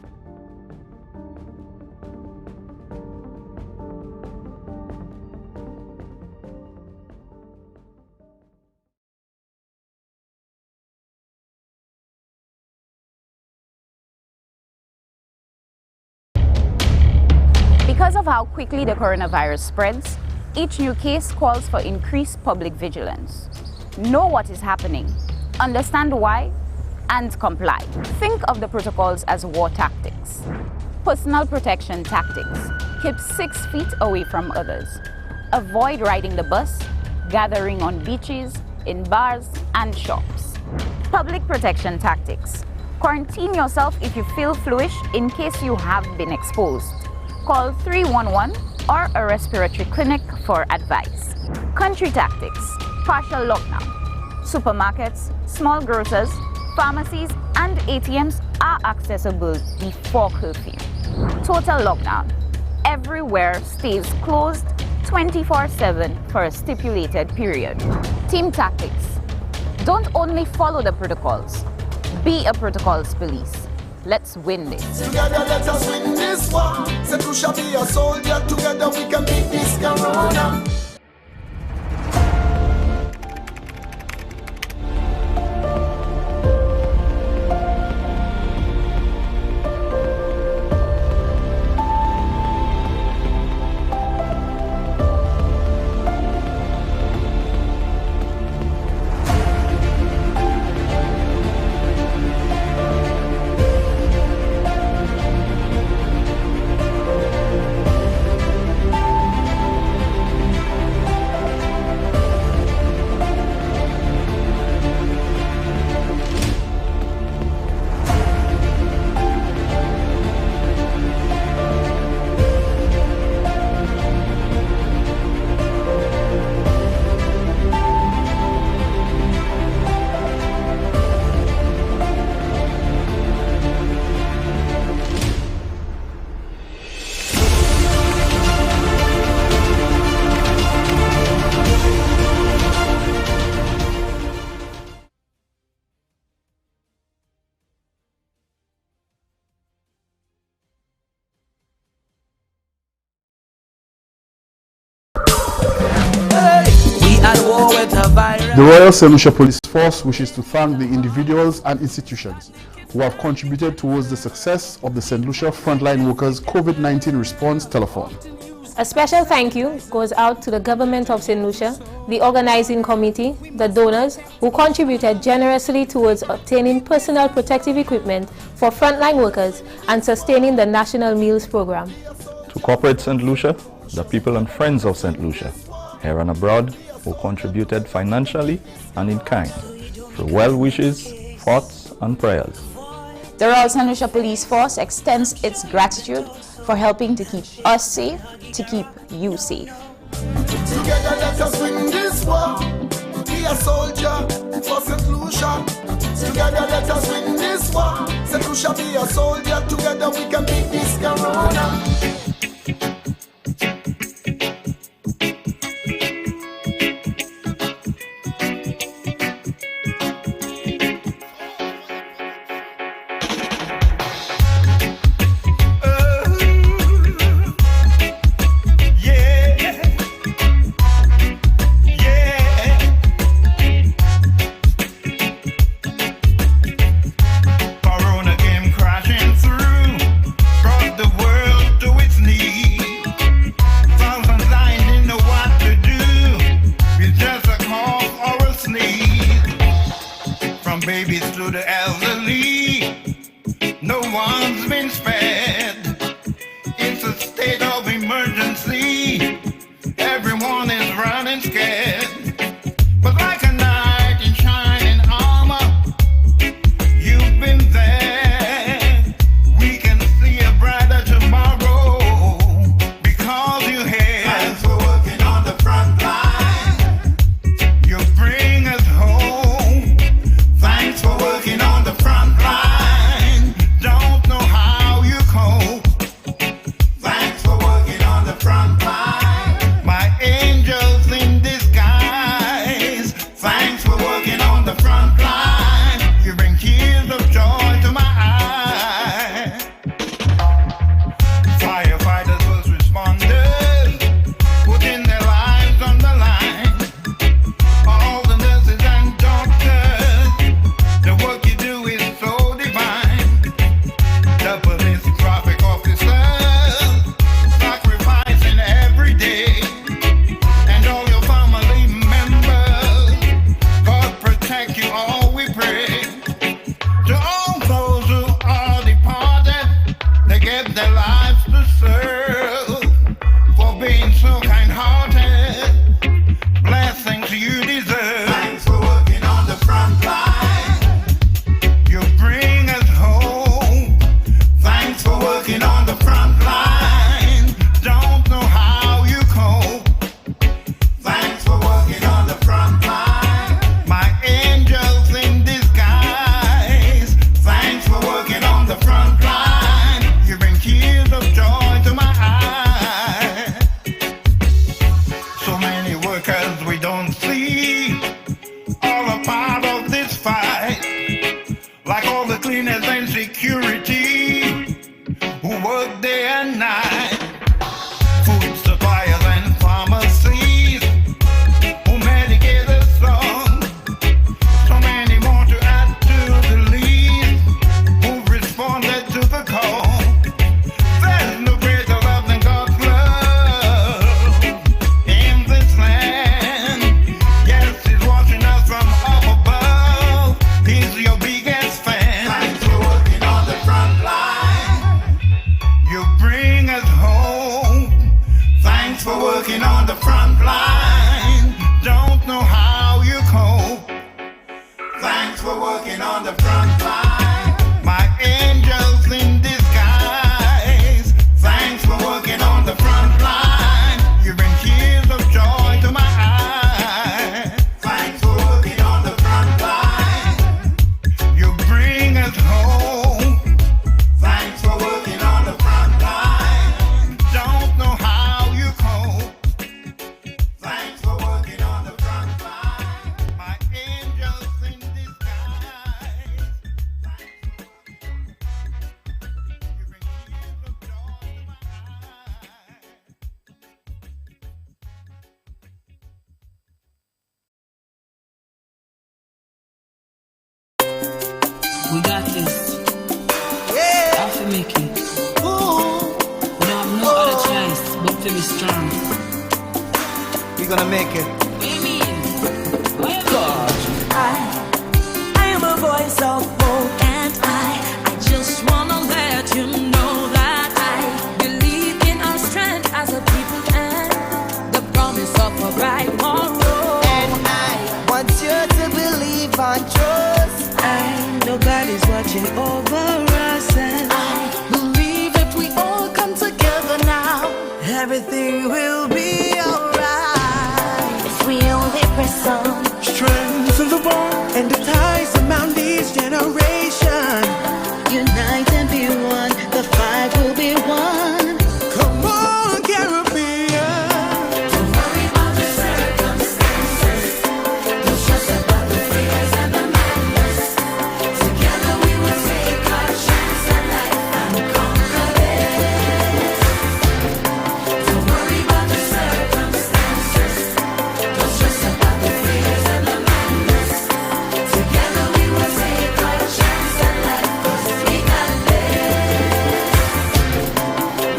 Because of how quickly the coronavirus spreads, each new case calls for increased public vigilance. Know what is happening, understand why, and comply. Think of the protocols as war tactics. Personal protection tactics. Keep 6 feet away from others. Avoid riding the bus, gathering on beaches, in bars, and shops. Public protection tactics. Quarantine yourself if you feel fluish in case you have been exposed. Call 311 or a respiratory clinic for advice. Country tactics: partial lockdown. Supermarkets, small grocers, pharmacies, and ATMs are accessible before curfew. Total lockdown: everywhere stays closed 24/7 for a stipulated period. Team tactics: don't only follow the protocols, be a protocols police. Let's win this. Together let us win this war. Said we shall be a soldier. Together we can beat this corona. The Royal St. Lucia Police Force wishes to thank the individuals and institutions who have contributed towards the success of the St. Lucia Frontline Workers COVID-19 Response Telethon. A special thank you goes out to the government of St. Lucia, the organizing committee, the donors who contributed generously towards obtaining personal protective equipment for frontline workers and sustaining the National Meals Program. To corporate St. Lucia, the people and friends of St. Lucia, here and abroad, who contributed financially and in kind through well wishes, thoughts and prayers. The Royal St. Lucia Police Force extends its gratitude for helping to keep us safe, to keep you safe. Together let us win this war. Be a soldier for St. Lucia. Together let us win this war. St. Lucia, be a soldier. Together we can beat this corona. Babies to the elderly, no one's been spared. It's a state of emergency. Everyone is running scared. But like a knight in shining armor, you've been there. We can see a brighter tomorrow because you're here. Thanks for working on the front line. You bring us home. Thanks for working on the front line. Don't know how you cope. Thanks for working on the front line. My angels in disguise. Thanks for working on the front line. You bring tears of joy to my eyes. Firefighters, first responders, putting their lives on the line. All the nurses and doctors, the work you do is so divine. The police traffic officers, sacrificing every day. And all your family members, God protect you all, we pray. To all those who are departed, they gave their lives to serve. For being so kind-hearted, blessings you deserve. Thanks for working on the front line. You bring us day and night. Food suppliers and pharmacies who medicate the strong. So many more to add to the list who responded to the call. There's no greater love than God's love in this land. Yes, He's watching us from up above. He's your biggest fan. Thanks for working on the front line. You bring us home. Thanks for working on the front line. Don't know how you cope. Thanks for working on the front line. My angels in disguise. Thanks for working on the front line. You bring tears of joy to my eyes. Thanks for working on the front line. You bring us home. Thanks for working on the front line. Don't know how you cope. Thanks for working on the front line. My angels in disguise. We got this. Yeah. I have to make it. We don't have no other choice but to be strong. We're gonna make it. What do you mean? God. I am a voice of hope, and I just wanna let you know that I believe in our strength as a people and the promise of a bright tomorrow. And I want you to believe and trust. I know God is watching over us, and I believe if we all come together now, everything will be alright. If we only press on, Strengthen the bond and the ties among this generation. unite and be one, the fight will be won. Come on, Caribbean. Don't worry about the circumstances. Don't stress about the fears and the madness. Together we will take our chance at life and conquer it. Don't worry about the circumstances. Don't stress about the fears and the madness. Together we will take our chance at life, 'cause we got this.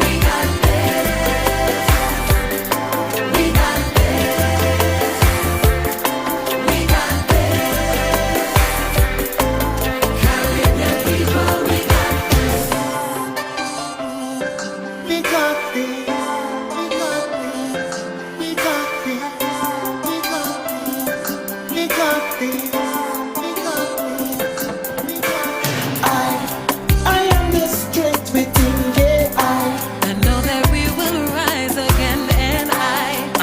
We got this. We got this. We got this. Caribbean people, we got this. We got this. We got this. We got this. We got this. We got this. We got this. I am the strength within, yeah. I know that we will rise again, and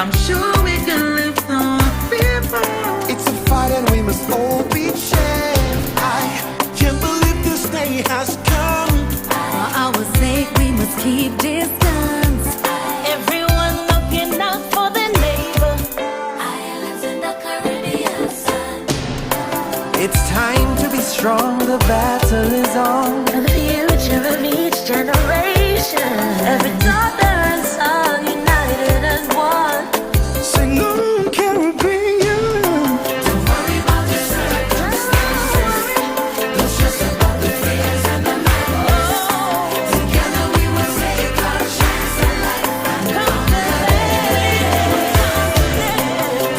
I'm sure we can lift our people. It's a fight and we must all be shared. I can't believe this day has come. For our sake, we must keep distance. Everyone looking out for their neighbor. Islands in the Caribbean sun. It's time to be strong, the battle is on. For the future of each generation. Every daughter and son united as one. Sing on, Caribbean. Don't worry about the circumstances. Don't stress about the fears and the madness. Together we will take our chance at life and conquer it.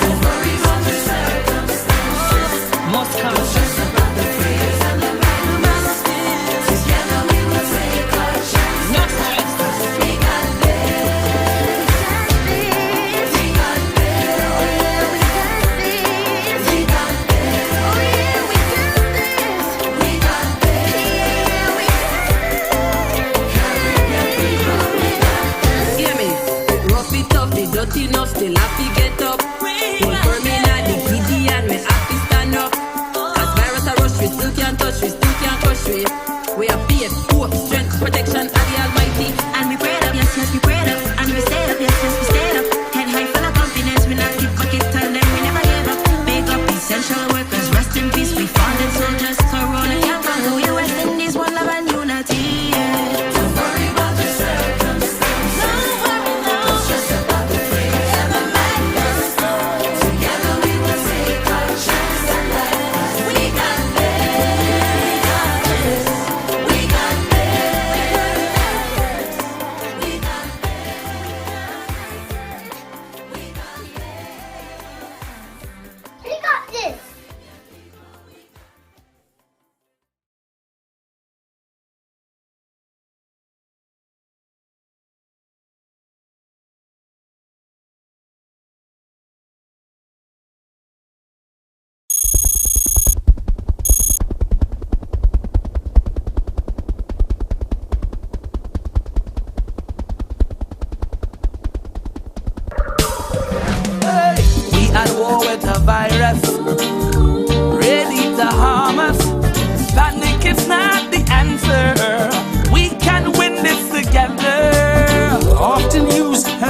Don't worry about the circumstances. Must come. Don't stress about the fears and the madness. Together we will take our chance. No stress.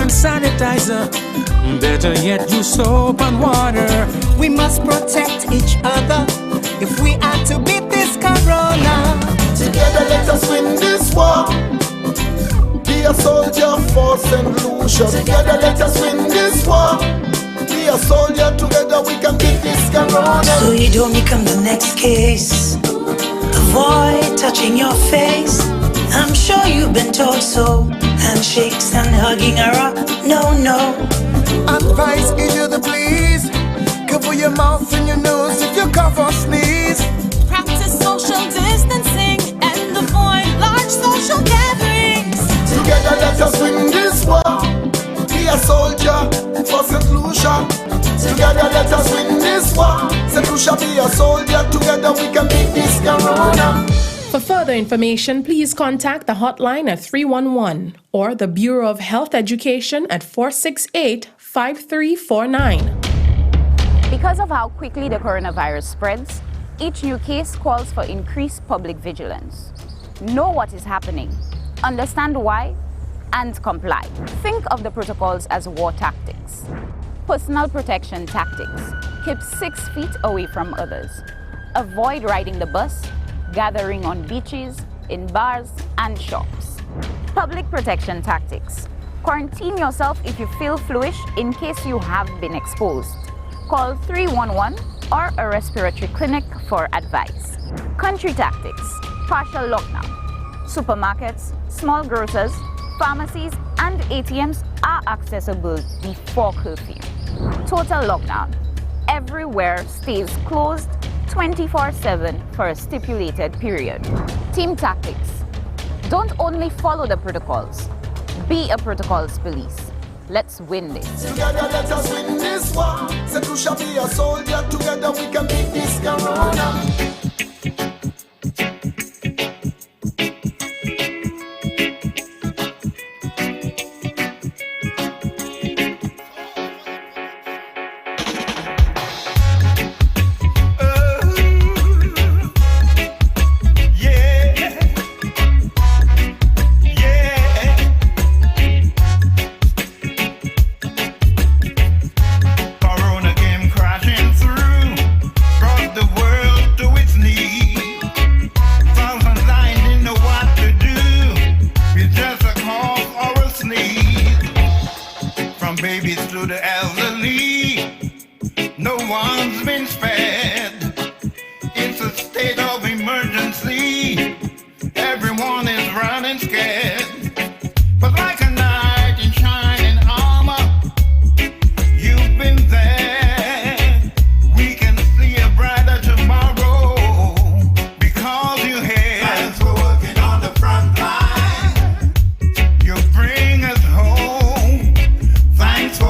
hand sanitizer. Better yet, use soap and water. We must protect each other if we are to beat this corona. Together let us win this war. Be a soldier for St. Lucia. Together let us win this war. Be a soldier, together we can beat this corona. So you don't become the next case. Avoid touching your face. I'm sure you've been told so. Handshakes and hugging are no, no. Advice give you the please. Cover your mouth and your nose if you cough or sneeze. Practice social distancing and avoid large social gatherings. Together let us win this war. Be a soldier for St. Lucia. Together let us win this war. St. Lucia, be a soldier. Together we can beat this corona. For further information, please contact the hotline at 311 or the Bureau of Health Education at 468-5349. Because of how quickly the coronavirus spreads, each new case calls for increased public vigilance. Know what is happening, understand why, and comply. Think of the protocols as war tactics. Personal protection tactics. Keep 6 feet away from others. Avoid riding the bus, gathering on beaches, in bars, and shops. Public protection tactics. Quarantine yourself if you feel fluish in case you have been exposed. Call 311 or a respiratory clinic for advice. Country tactics. Partial lockdown. Supermarkets, small grocers, pharmacies, and ATMs are accessible before curfew. Total lockdown. Everywhere stays closed 24/7 for a stipulated period. Team tactics. Don't only follow the protocols, be a protocols police. Let's win this. Together let us win this war. St. Lucia, be a soldier. Together we can beat this corona.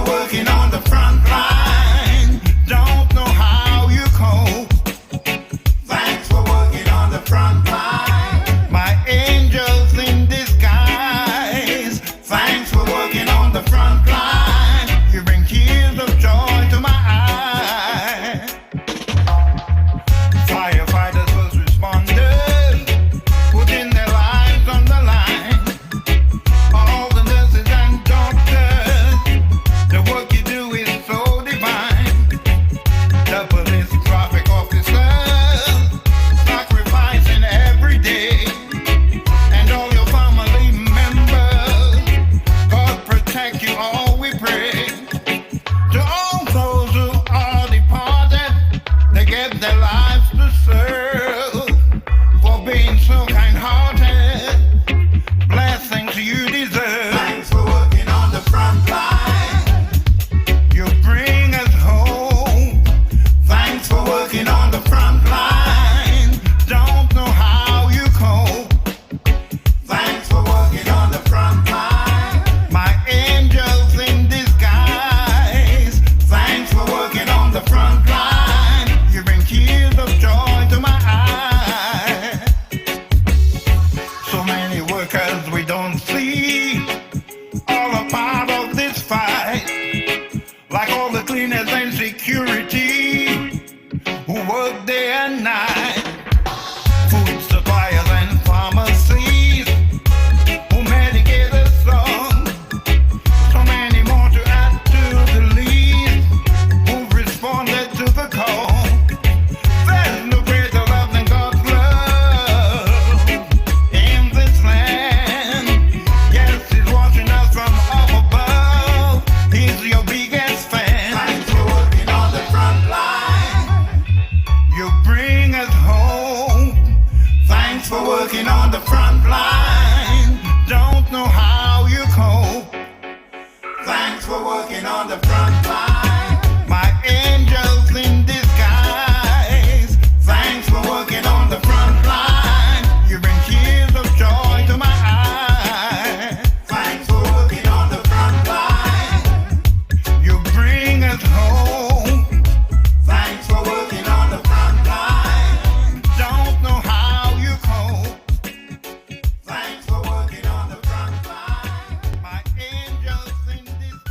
Working on the working on the front line. My angels in disguise, thanks for working on the front line. You bring tears of joy to my eyes. Thanks for working on the front line. You bring us home. Thanks for working on the front line. Don't know how you cope. Thanks for working on the front line. My angels in disguise.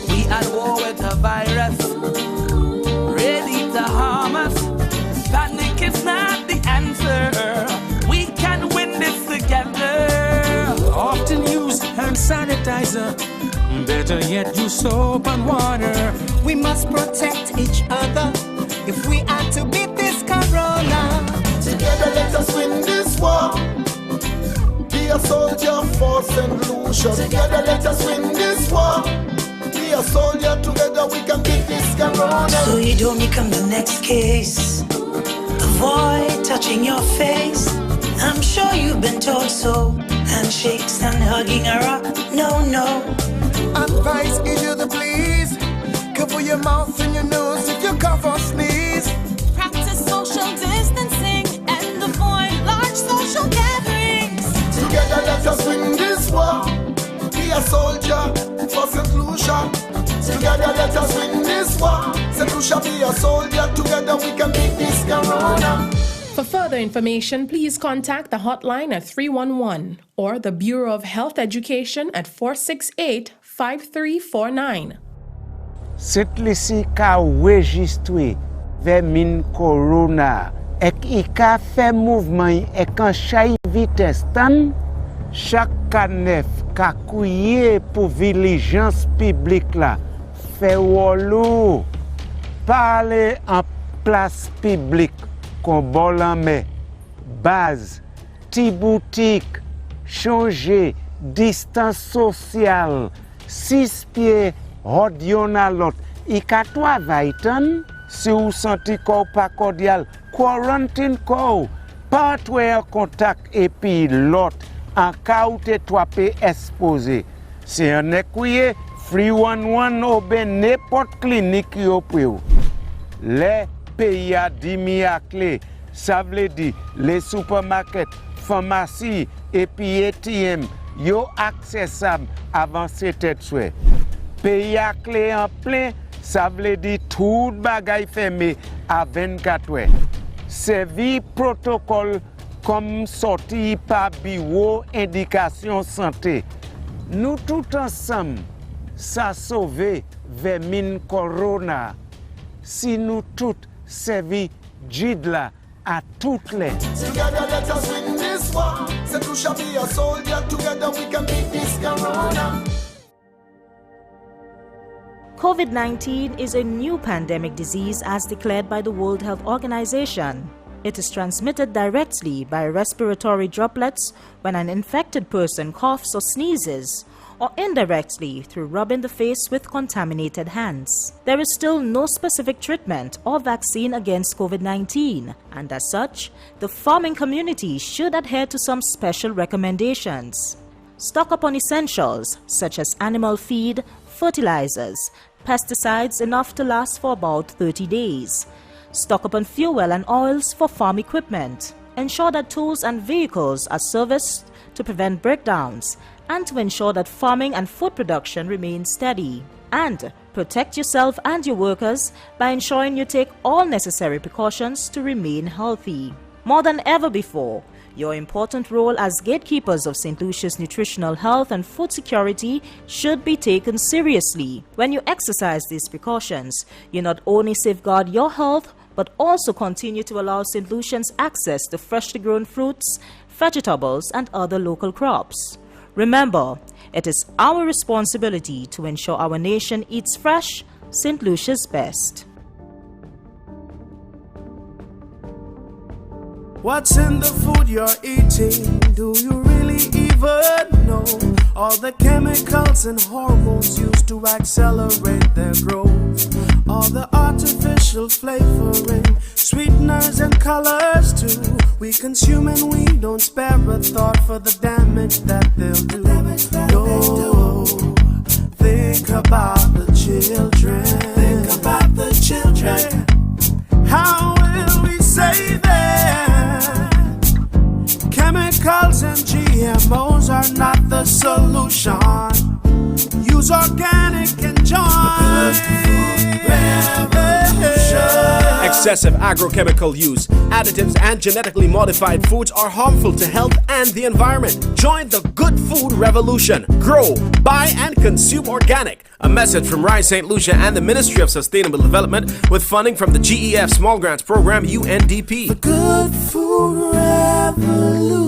We at war with a virus, ready to harm us. Panic is not the answer. We can win this together. Often use hand sanitizer. Better yet, use soap and water. We must protect each other if we are to beat this corona. Together let us win this war. Be a soldier for St. Lucia. Together let us win this war. Be a soldier, together we can beat this corona. So you don't become the next case. Avoid touching your face. I'm sure you've been told so. Handshakes and hugging are up. No, no. Advice is you the please. Cover your mouth and your nose if you cough or sneeze. Practice social distancing and avoid large social gatherings. Together let us win this war. Be a soldier for St. Lucia. Together let us win this war. St. Lucia, be a soldier. Together we can beat this corona. For further information, please contact the hotline at 311 or the Bureau of Health Education at 468-5349. St. Lucia ka registre ve min corona ek I ka fe mouvement ek an chay vites tan chaque canef ka kouye pour viligence publique la fe wolo parler en place publique kon bolanme base ti boutique changer distance sociale 6 pieds Rodyon a lot, I ka travay tan, si ou santi kou pa cordial, quarantine kou, patwe en contact epi lot, en ka ou te twape expose. Si an ekouye, 311 obe n'importe clinique yo pou yo. Le pays a dimi akle, sa vle di, le supermarket, pharmacie, epi ATM, yo accessible avant c'était souhait. Pays à clé en plein, ça veut dire tout bagay fermé à 24 heures. Servi protocole comme sorti par bureau indication santé. Nous tout ensemble, ça sauver vers min corona. Si nous tout servi jidla à toutes les. Together let us win this war. St. Lucia, be a soldier. Together we can beat this corona. COVID-19 is a new pandemic disease as declared by the World Health Organization. It is transmitted directly by respiratory droplets when an infected person coughs or sneezes, or indirectly through rubbing the face with contaminated hands. There is still no specific treatment or vaccine against COVID-19, and as such, the farming community should adhere to some special recommendations. Stock up on essentials such as animal feed, fertilizers, pesticides enough to last for about 30 days. Stock up on fuel and oils for farm equipment. Ensure that tools and vehicles are serviced to prevent breakdowns and to ensure that farming and food production remain steady. And protect yourself and your workers by ensuring you take all necessary precautions to remain healthy. More than ever before, your important role as gatekeepers of St. Lucia's nutritional health and food security should be taken seriously. When you exercise these precautions, you not only safeguard your health, but also continue to allow St. Lucians access to freshly grown fruits, vegetables, and other local crops. Remember, It is our responsibility to ensure our nation eats fresh, St. Lucia's best. What's in the food you're eating? Do you really even know? All the chemicals and hormones used to accelerate their growth. All the artificial flavoring, sweeteners and colors too. We consume and we don't spare a thought for the damage that they'll do. No, think about the children. Think about the children. How will we save them? Chemicals and GMOs are not the solution. Use organic and join. Excessive agrochemical use, additives, and genetically modified foods are harmful to health and the environment. Join the good food revolution. Grow, buy, and consume organic. A message from Rise St. Lucia and the Ministry of Sustainable Development with funding from the GEF Small Grants Program, UNDP. The good food revolution.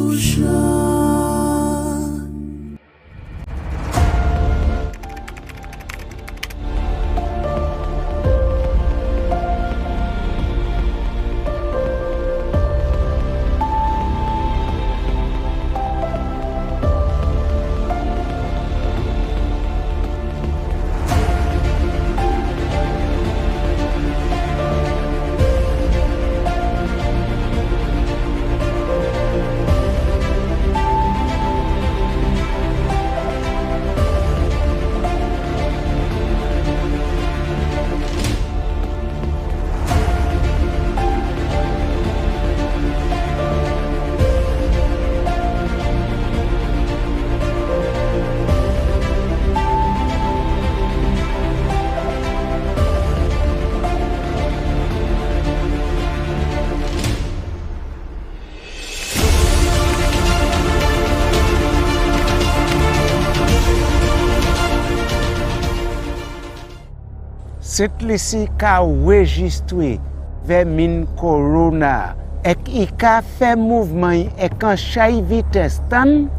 St. Lucia ka registre ve min corona ek I ka fe mouvment ek an chay vites tan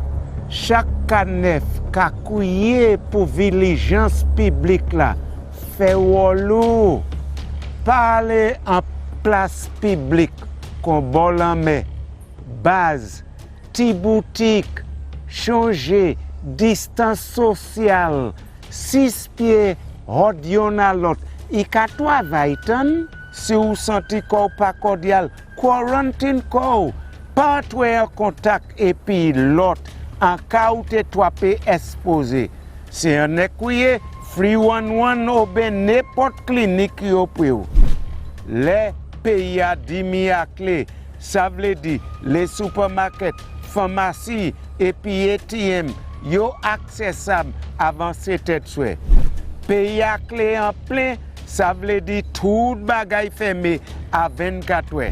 chak kanef ka kouye pou vilijans publik la fe wolo pale en place publik kon bolanme baz ti boutique changer distance sociale 6 pieds Rodyon a lot, I ka travay tan, si ou santi kou pa cordial, quarantine kou, patwe en kontak epi lot, an ka ou te twape expose. Si an ekouye, free 11 obe nepot klinik yo pou yo. Le peyi a dimi akle, sa vle di, le supermarket, pharmacie, epi ATM, yo aksesab avan se tet swe. Pays à clé en plein, ça veut dire tout bagay fermé à 24 heures.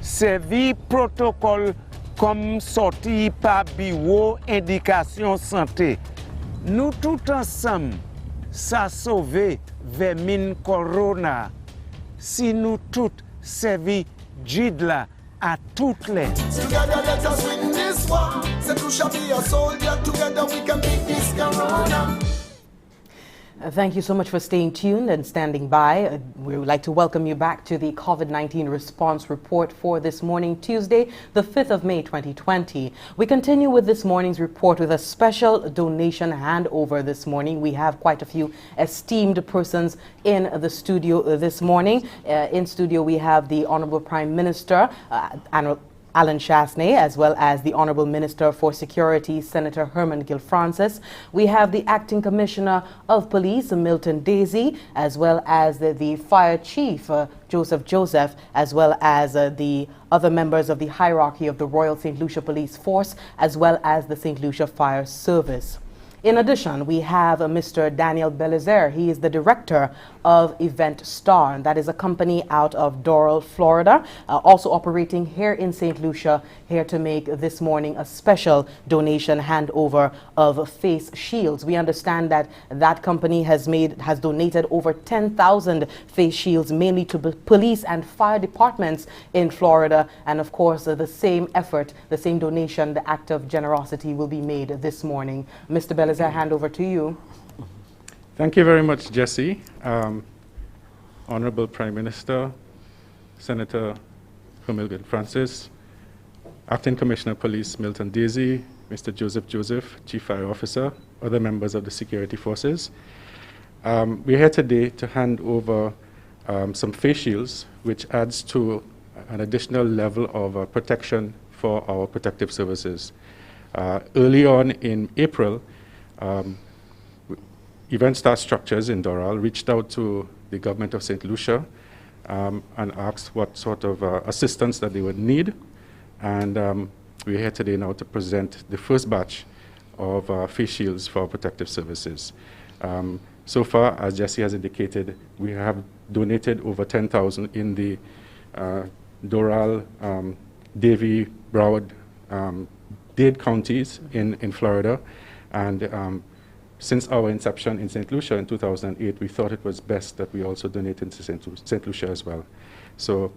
Servi protocole comme sorti par bureau indication santé. Nous tout ensemble, ça sauve vers min corona. Si nous tout servi jidla à toutes les. Together let us win this war. St. Lucia be a soldier. Together we can beat this corona. Thank you so much for staying tuned and standing by. We would like to welcome you back to the COVID-19 response report for this morning, Tuesday, the 5th of May, 2020. We continue with this morning's report with a special donation handover this morning. We have quite a few esteemed persons in the studio this morning. In studio, we have the Honorable Prime Minister, Alan Chasney, as well as the Honorable Minister for Security, Senator Herman Gil-Francis. We have the Acting Commissioner of Police, Milton Daisy, as well as the Fire Chief, Joseph, as well as the other members of the hierarchy of the Royal St. Lucia Police Force, as well as the St. Lucia Fire Service. In addition, we have Mr. Daniel Belizer. He is the director of Event Star, and that is a company out of Doral, Florida, also operating here in St. Lucia, here to make this morning a special donation handover of face shields. We understand that that company has donated over 10,000 face shields, mainly to police and fire departments in Florida, and of course the same effort, the same donation, the act of generosity will be made this morning. Mr. Belizer, Belizier, I hand over to you. Thank you very much, Jesse. Honorable Prime Minister, Senator Romain Francis, Acting Commissioner of Police Milton Daisy, Mr. Joseph, Chief Fire Officer, other members of the security forces. We're here today to hand over some face shields, which adds to an additional level of protection for our protective services. Early on in April, Event Star Structures in Doral reached out to the government of St. Lucia and asked what sort of assistance that they would need. And we're here today now to present the first batch of face shields for protective services. So far, as Jesse has indicated, we have donated over 10,000 in the Doral, Davie, Broward, Dade counties in Florida. And since our inception in St. Lucia in 2008, we thought it was best that we also donate into St. Lucia as well. So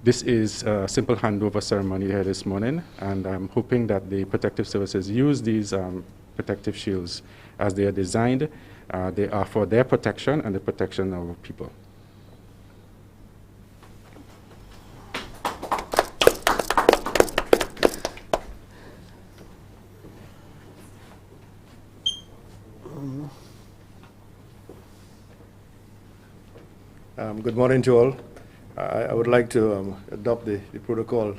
this is a simple handover ceremony here this morning, and I'm hoping that the protective services use these protective shields as they are designed. They are for their protection and the protection of our people. Good morning to all. I would like to adopt the protocol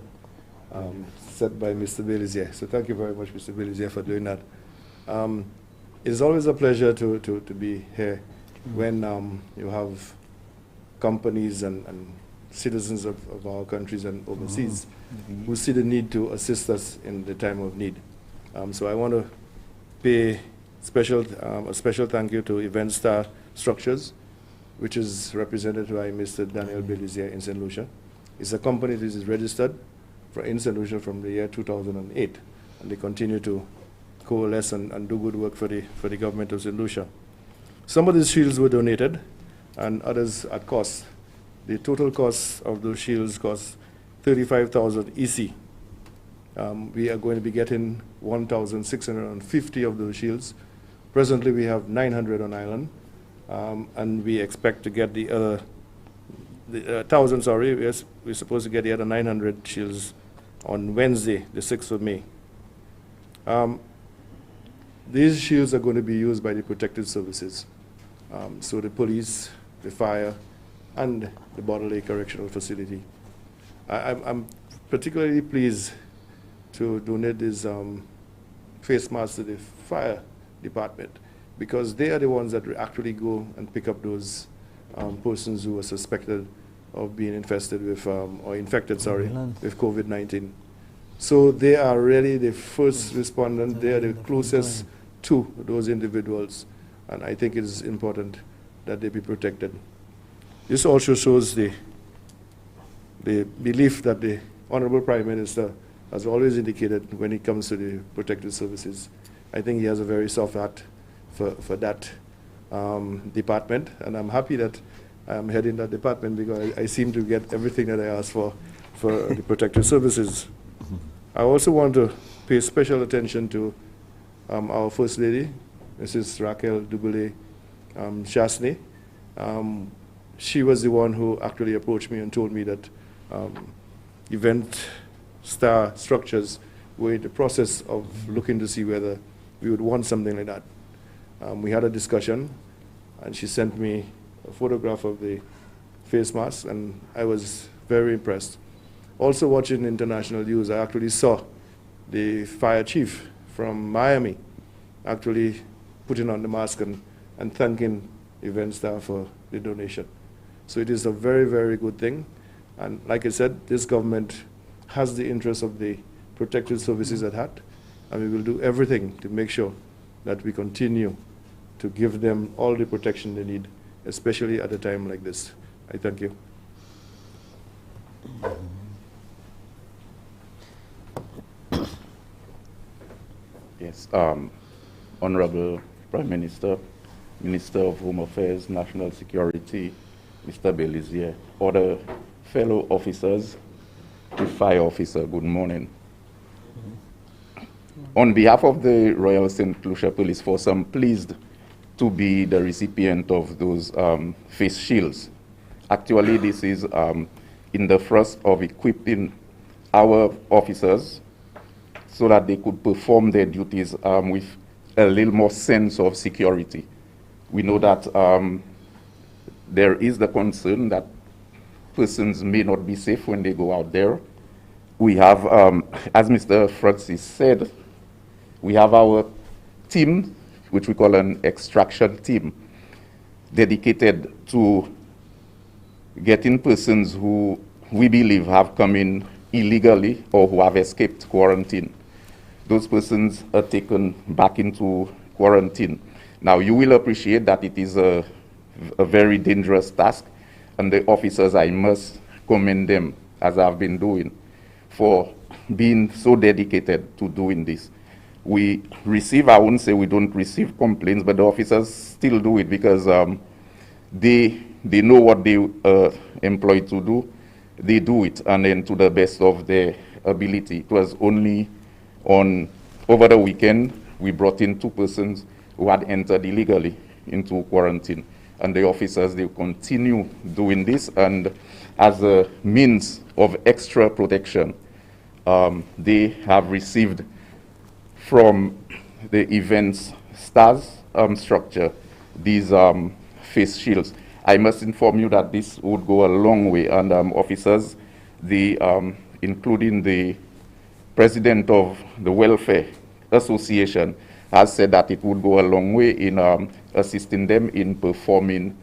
set by Mr. Belizier. So thank you very much, Mr. Belizier, for doing that. It's always a pleasure to be here when you have companies and citizens of our countries and overseas who see the need to assist us in the time of need. So I want to pay a special thank you to Event Star Structures, which is represented by Mr. Daniel Belizier in St. Lucia. It's a company that is registered in St. Lucia from the year 2008, and they continue to coalesce and do good work for the government of St. Lucia. Some of these shields were donated, and others at cost. The total cost of those shields cost 35,000 EC. We are going to be getting 1,650 of those shields. Presently, we have 900 on island. And we expect to get the other 1,000, sorry, we're supposed to get the other 900 shields on Wednesday, the 6th of May. These shields are going to be used by the protective services. So the police, the fire, and the Bottle Lake Correctional Facility. I'm particularly pleased to donate these face masks to the fire department, because they are the ones that actually go and pick up those persons who are suspected of being infested with, or infected, sorry, with COVID-19. So they are really the first respondent. They are the closest to those individuals, and I think it is important that they be protected. This also shows the belief that the Honorable Prime Minister has always indicated when it comes to the protective services. I think he has a very soft heart for that department, and I'm happy that I'm heading that department because I seem to get everything that I asked for the protective services. I also want to pay special attention to our First Lady, Mrs. Raquel Dubele Chasney. She was the one who actually approached me and told me that Event Star Structures were in the process of looking to see whether we would want something like that. We had a discussion, and she sent me a photograph of the face mask, and I was very impressed. Also watching international news, I actually saw the fire chief from Miami actually putting on the mask and thanking Event Star for the donation. So it is a very, very good thing. And like I said, this government has the interests of the protective services at heart, and we will do everything to make sure that we continue to give them all the protection they need, especially at a time like this. I thank you. Yes, Honorable Prime Minister, Minister of Home Affairs, National Security, Mr. Belizier, other fellow officers, the fire officer, good morning. On behalf of the Royal St. Lucia Police Force, I'm pleased to be the recipient of those face shields. Actually, this is in the thrust of equipping our officers so that they could perform their duties with a little more sense of security. We know that there is the concern that persons may not be safe when they go out there. We have, as Mr. Francis said, we have our team, which we call an extraction team, dedicated to getting persons who we believe have come in illegally or who have escaped quarantine. Those persons are taken back into quarantine. Now, you will appreciate that it is a very dangerous task, and the officers, I must commend them, as I've been doing, for being so dedicated to doing this. We receive, I wouldn't say we don't receive complaints, but the officers still do it because they know what they are employed to do. They do it, and then to the best of their ability. It was only over the weekend, we brought in 2 persons who had entered illegally into quarantine. And the officers, they continue doing this, and as a means of extra protection, they have received from the events stars structure these face shields. I must inform you that this would go a long way, and officers, including the president of the Welfare Association, has said that it would go a long way in assisting them in performing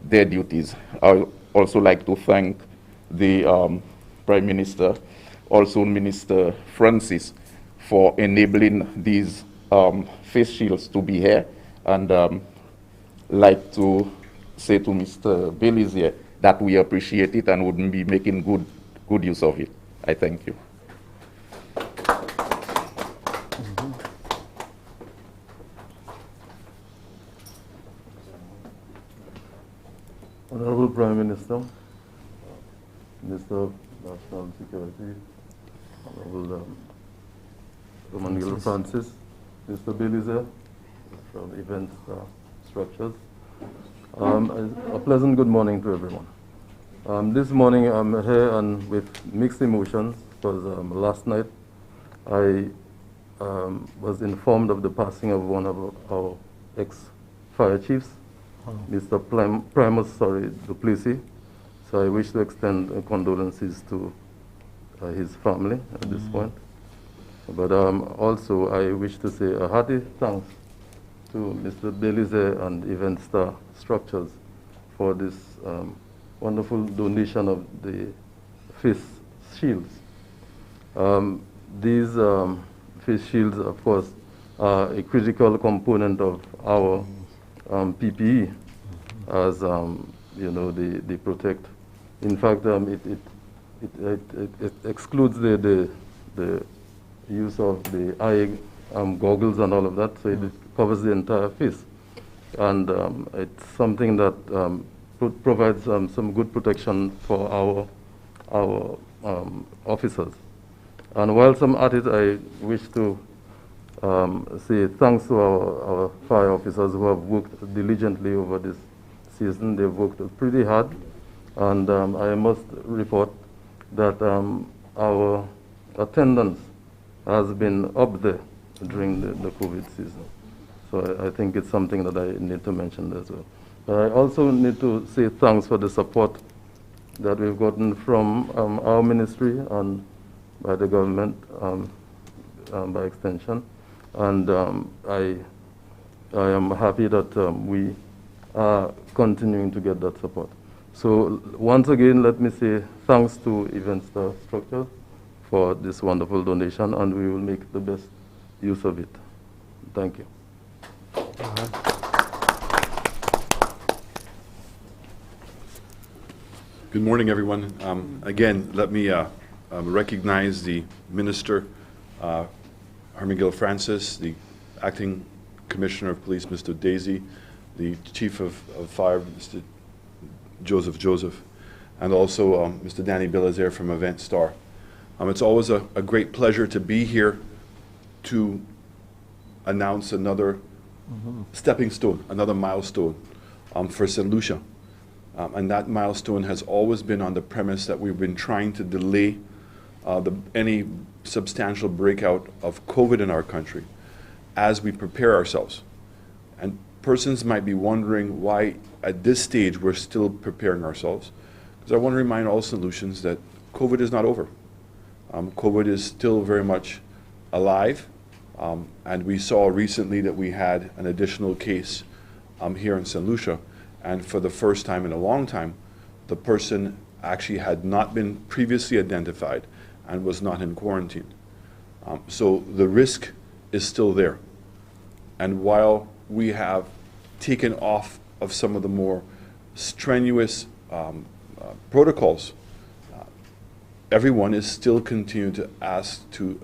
their duties. I would also like to thank the Prime Minister, also Minister Francis, for enabling these face shields to be here, and like to say to Mr. Belizier that we appreciate it and would be making good use of it. I thank you. Honorable Prime Minister, Minister of National Security, Honorable Romain Francis, Mr. Belizier from Event Structures. A pleasant good morning to everyone. This morning I'm here and with mixed emotions because last night I was informed of the passing of one of our ex-fire chiefs, Mr. Primus Duplessis. So I wish to extend condolences to his family at this point. But also I wish to say a hearty thanks to Mr. Belizier and Event Star Structures for this wonderful donation of the face shields. These face shields, of course, are a critical component of our PPE, as you know, they protect. In fact, it excludes the use of the eye goggles and all of that, so it covers the entire face. And it's something that provides some good protection for our officers. And while I'm at it, I wish to say thanks to our fire officers who have worked diligently over this season. They've worked pretty hard, and I must report that our attendance has been up there during the COVID season. So I think it's something that I need to mention as well. But I also need to say thanks for the support that we've gotten from our ministry and by the government by extension. And I am happy that we are continuing to get that support. So once again, let me say thanks to Event Star Structures for this wonderful donation, and we will make the best use of it. Thank you. Good morning, everyone. Again, let me recognize the Minister, Romain Francis, the Acting Commissioner of Police, Mr. Daisy, the Chief of Fire, Mr. Joseph, and also Mr. Danny Belizier from Event Star. It's always a great pleasure to be here to announce another stepping stone, another milestone for St. Lucia. And that milestone has always been on the premise that we've been trying to delay any substantial breakout of COVID in our country as we prepare ourselves. And persons might be wondering why at this stage we're still preparing ourselves. Because I want to remind all St. Lucians that COVID is not over. COVID is still very much alive. And we saw recently that we had an additional case here in St. Lucia. And for the first time in a long time, the person actually had not been previously identified and was not in quarantine. So the risk is still there. And while we have taken off of some of the more strenuous protocols, everyone is still continuing to ask to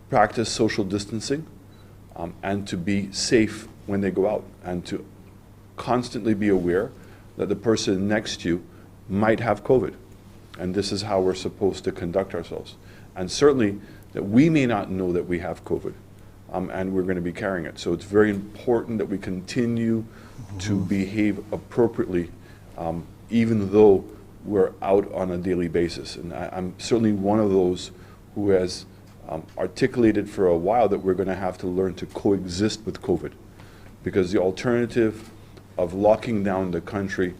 practice social distancing and to be safe when they go out, and to constantly be aware that the person next to you might have COVID. And this is how we're supposed to conduct ourselves. And certainly that we may not know that we have COVID, and we're going to be carrying it. So it's very important that we continue to behave appropriately, even though we're out on a daily basis. And I'm certainly one of those who has articulated for a while that we're going to have to learn to coexist with COVID, because the alternative of locking down the country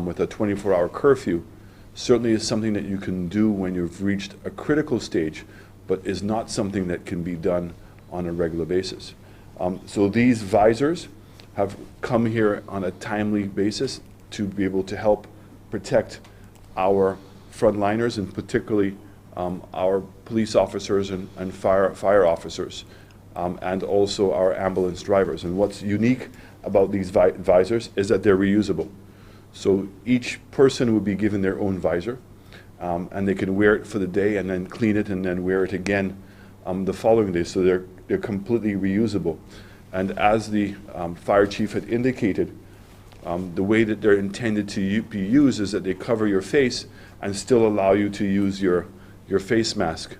with a 24-hour curfew certainly is something that you can do when you've reached a critical stage, but is not something that can be done on a regular basis. So these visors have come here on a timely basis to be able to help protect our frontliners, and particularly our police officers and fire officers, and also our ambulance drivers. And what's unique about these visors is that they're reusable. So each person would be given their own visor, and they can wear it for the day and then clean it and then wear it again the following day. So they're completely reusable. And as the fire chief had indicated, the way that they're intended to be used is that they cover your face and still allow you to use your face mask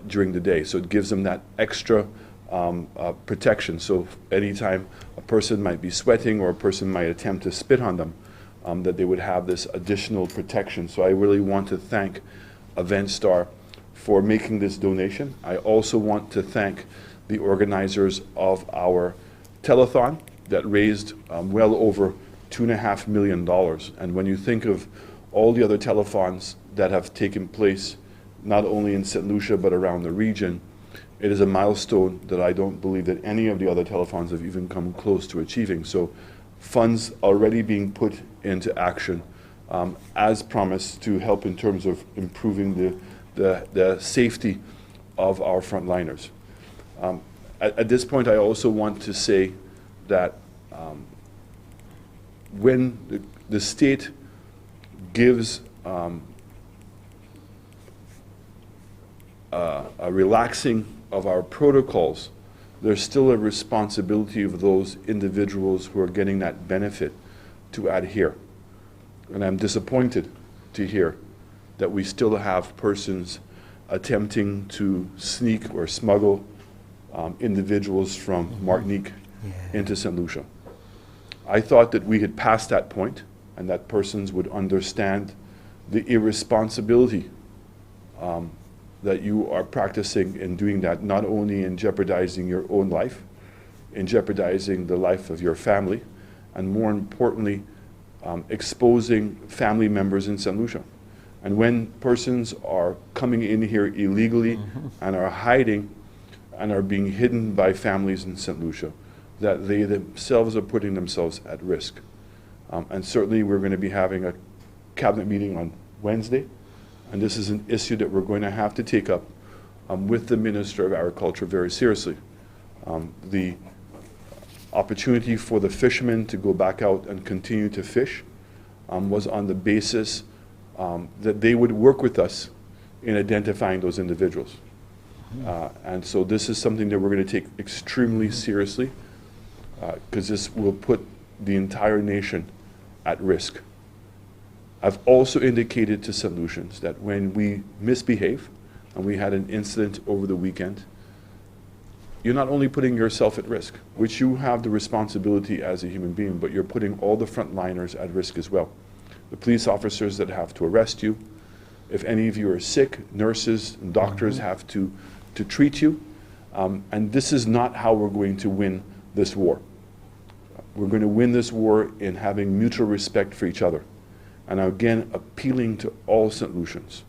during the day. So it gives them that extra protection. So anytime a person might be sweating or a person might attempt to spit on them, that they would have this additional protection. So I really want to thank EventStar for making this donation. I also want to thank the organizers of our telethon that raised well over $2.5 million. And when you think of all the other telethons that have taken place, not only in St. Lucia but around the region, it is a milestone that I don't believe that any of the other telethons have even come close to achieving. So funds already being put into action as promised to help in terms of improving the safety of our frontliners. At this point, I also want to say that when the state gives a relaxing of our protocols, there's still a responsibility of those individuals who are getting that benefit to adhere. And I'm disappointed to hear that we still have persons attempting to sneak or smuggle individuals from Martinique into St. Lucia. I thought that we had passed that point and that persons would understand the irresponsibility that you are practicing in doing that, not only in jeopardizing your own life, in jeopardizing the life of your family, and more importantly, exposing family members in St. Lucia. And when persons are coming in here illegally and are hiding and are being hidden by families in St. Lucia, that they themselves are putting themselves at risk. And certainly we're going to be having a cabinet meeting on Wednesday, and this is an issue that we're going to have to take up with the Minister of Agriculture very seriously. The opportunity for the fishermen to go back out and continue to fish was on the basis that they would work with us in identifying those individuals. And so this is something that we're going to take extremely seriously, because this will put the entire nation at risk. I've also indicated to St. Lucians that when we misbehave, and we had an incident over the weekend, you're not only putting yourself at risk, which you have the responsibility as a human being, but you're putting all the frontliners at risk as well. The police officers that have to arrest you, if any of you are sick, nurses and doctors have to treat you. And this is not how we're going to win this war. We're going to win this war in having mutual respect for each other. And again, appealing to all St. Lucians,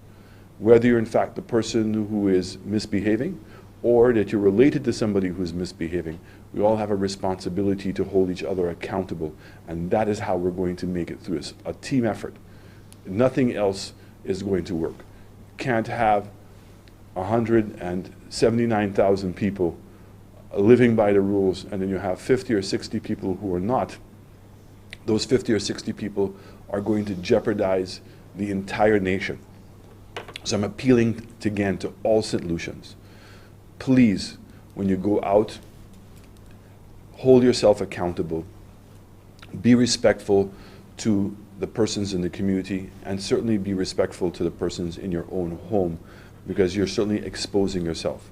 whether you're in fact the person who is misbehaving or that you're related to somebody who's misbehaving, we all have a responsibility to hold each other accountable. And that is how we're going to make it through this, a team effort. Nothing else is going to work. Can't have 179,000 people living by the rules, and then you have 50 or 60 people who are not. Those 50 or 60 people are going to jeopardize the entire nation. So I'm appealing again to all St. Lucians. Please, when you go out, hold yourself accountable. Be respectful to the persons in the community, and certainly be respectful to the persons in your own home, because you're certainly exposing yourself.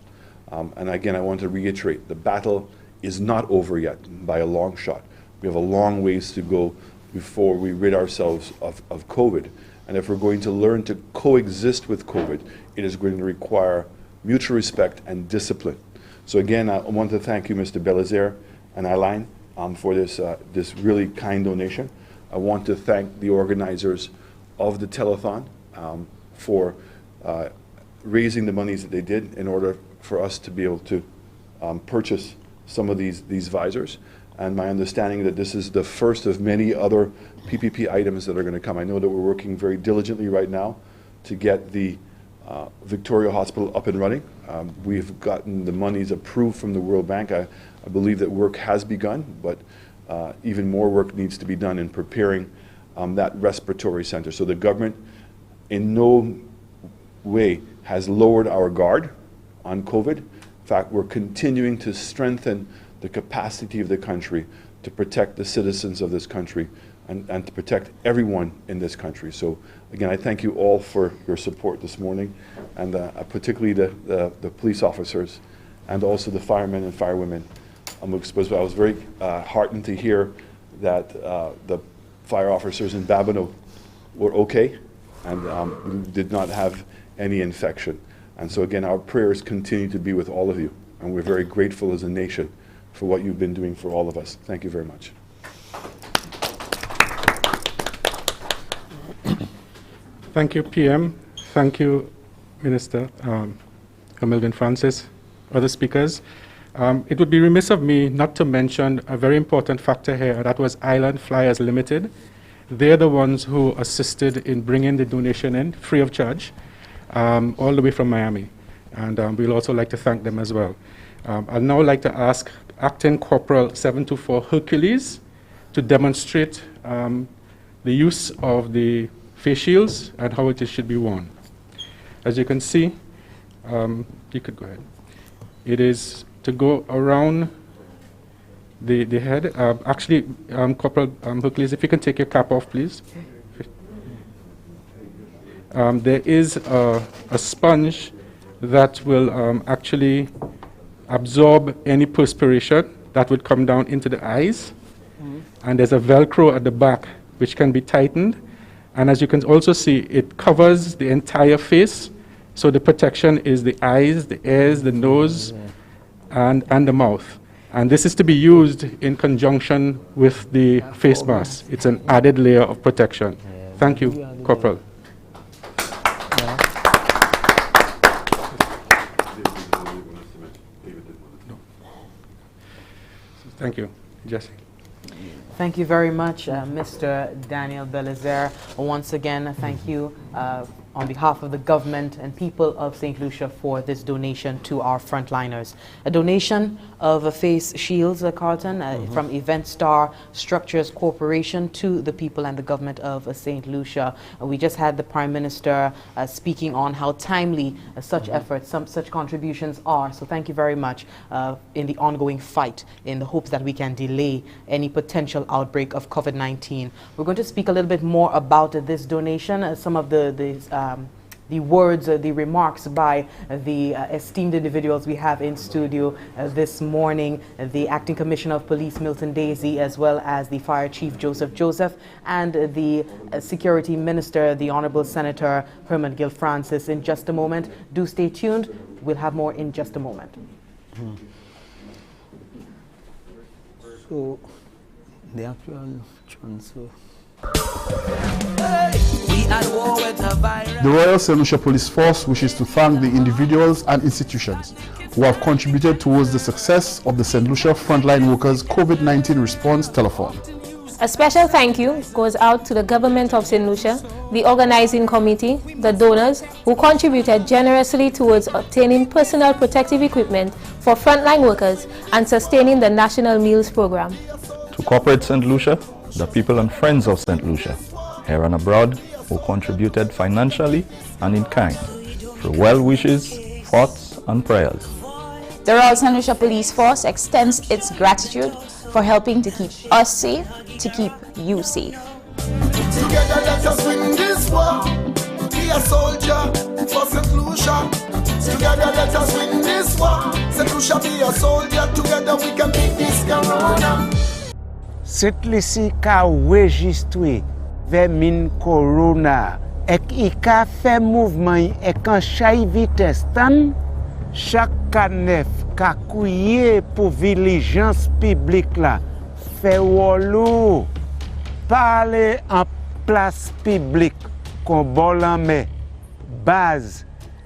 And again, I want to reiterate, the battle is not over yet by a long shot. We have a long ways to go before we rid ourselves of COVID. And if we're going to learn to coexist with COVID, it is going to require mutual respect and discipline. So again, I want to thank you, Mr. Belizaire and Alain, for this really kind donation. I want to thank the organizers of the telethon for raising the monies that they did in order for us to be able to purchase some of these visors. And my understanding that this is the first of many other PPP items that are going to come. I know that we're working very diligently right now to get the Victoria Hospital up and running. We've gotten the monies approved from the World Bank. I believe that work has begun, but even more work needs to be done in preparing that respiratory center. So the government in no way has lowered our guard on COVID. In fact, we're continuing to strengthen the capacity of the country to protect the citizens of this country and to protect everyone in this country. So again, I thank you all for your support this morning, and particularly the police officers and also the firemen and firewomen. I was very heartened to hear that the fire officers in Babonneau were okay and did not have any infection. And so again, our prayers continue to be with all of you, and we're very grateful as a nation for what you've been doing for all of us. Thank you very much. Thank you, PM. Thank you, Minister Melvin Francis, other speakers. It would be remiss of me not to mention a very important factor here, that was Island Flyers Limited. They're the ones who assisted in bringing the donation in free of charge, all the way from Miami. And we'll also like to thank them as well. I'd now like to ask Acting Corporal 724 Hercules to demonstrate the use of the face shields and how it should be worn. As you can see, you could go ahead. It is to go around the head. Actually, Corporal Hercules, if you can take your cap off, please. There is a sponge that will actually absorb any perspiration that would come down into the eyes. And there's a Velcro at the back which can be tightened. And as you can also see, it covers the entire face. So the protection is the eyes, the ears, the nose, and the mouth. And this is to be used in conjunction with the face mask. It's an added layer of protection. Thank you, Corporal. Thank you, Jesse. Thank you very much, Mr. Daniel Belizaire. Once again, thank you on behalf of the government and people of St. Lucia for this donation to our frontliners. A donation of face shields, Carlton, from Event Star Structures Corporation to the people and the government of St. Lucia. We just had the Prime Minister speaking on how timely such efforts, such contributions are. So thank you very much in the ongoing fight in the hopes that we can delay any potential outbreak of COVID-19. We're going to speak a little bit more about this donation, some of the words, the remarks by the esteemed individuals we have in studio this morning, the Acting Commissioner of Police, Milton Daisy, as well as the Fire Chief, Joseph, and the Security Minister, the Honorable Senator Herman Gill Francis. In just a moment, do stay tuned. We'll have more in just a moment. So, the actual transfer. The Royal St. Lucia Police Force wishes to thank the individuals and institutions who have contributed towards the success of the St. Lucia Frontline Workers COVID-19 Response Telethon. A special thank you goes out to the government of St. Lucia, the organizing committee, the donors who contributed generously towards obtaining personal protective equipment for frontline workers and sustaining the National Meals Program. To corporate St. Lucia, the people and friends of St. Lucia, here and abroad, who contributed financially and in kind through well wishes, thoughts and prayers. The Royal St. Lucia Police Force extends its gratitude for helping to keep us safe, to keep you safe. Together let us win this war. Be a soldier for St. Lucia. Together let us win this war. St. Lucia be a soldier. Together we can beat this corona. St. Lucia ka registre ve min corona ek I ka fe mouvement ek an chay vites tan chaque kanef ka kouye pour vigilance publique la fe wolo parler en place publique kon bol en main base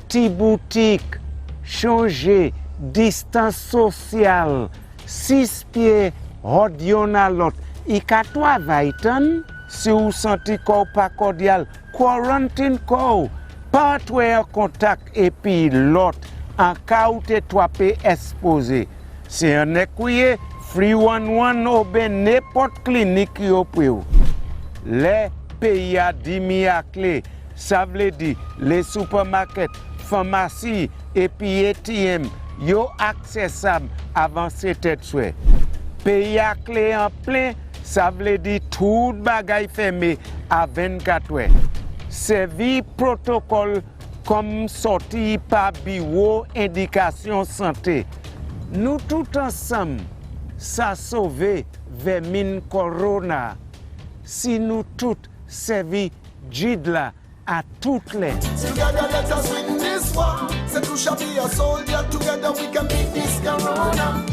ti boutique changer distance sociale 6 pieds hod yon a lot I ka travay tan si ou senti ko pa cordial quarantine ko pas en contact et puis l'autre en cas où te toi pe exposé c'est un écouye free 11 ou ben n'importe clinique yo pou les pays a dimi à clé ça veut dire les supermarkets pharmacie et puis ATM yo accessible avant c'était souhait pays à clé en plein ça veut dire tout bagay fermé à 24 heures. Servi protocole comme sorti par bureau indication santé. Nous tout ensemble, ça sauver vers min corona. Si nous tout servi jidla à toutes les. Together let us win this war. St. Lucia be a soldier. Together we can beat this corona.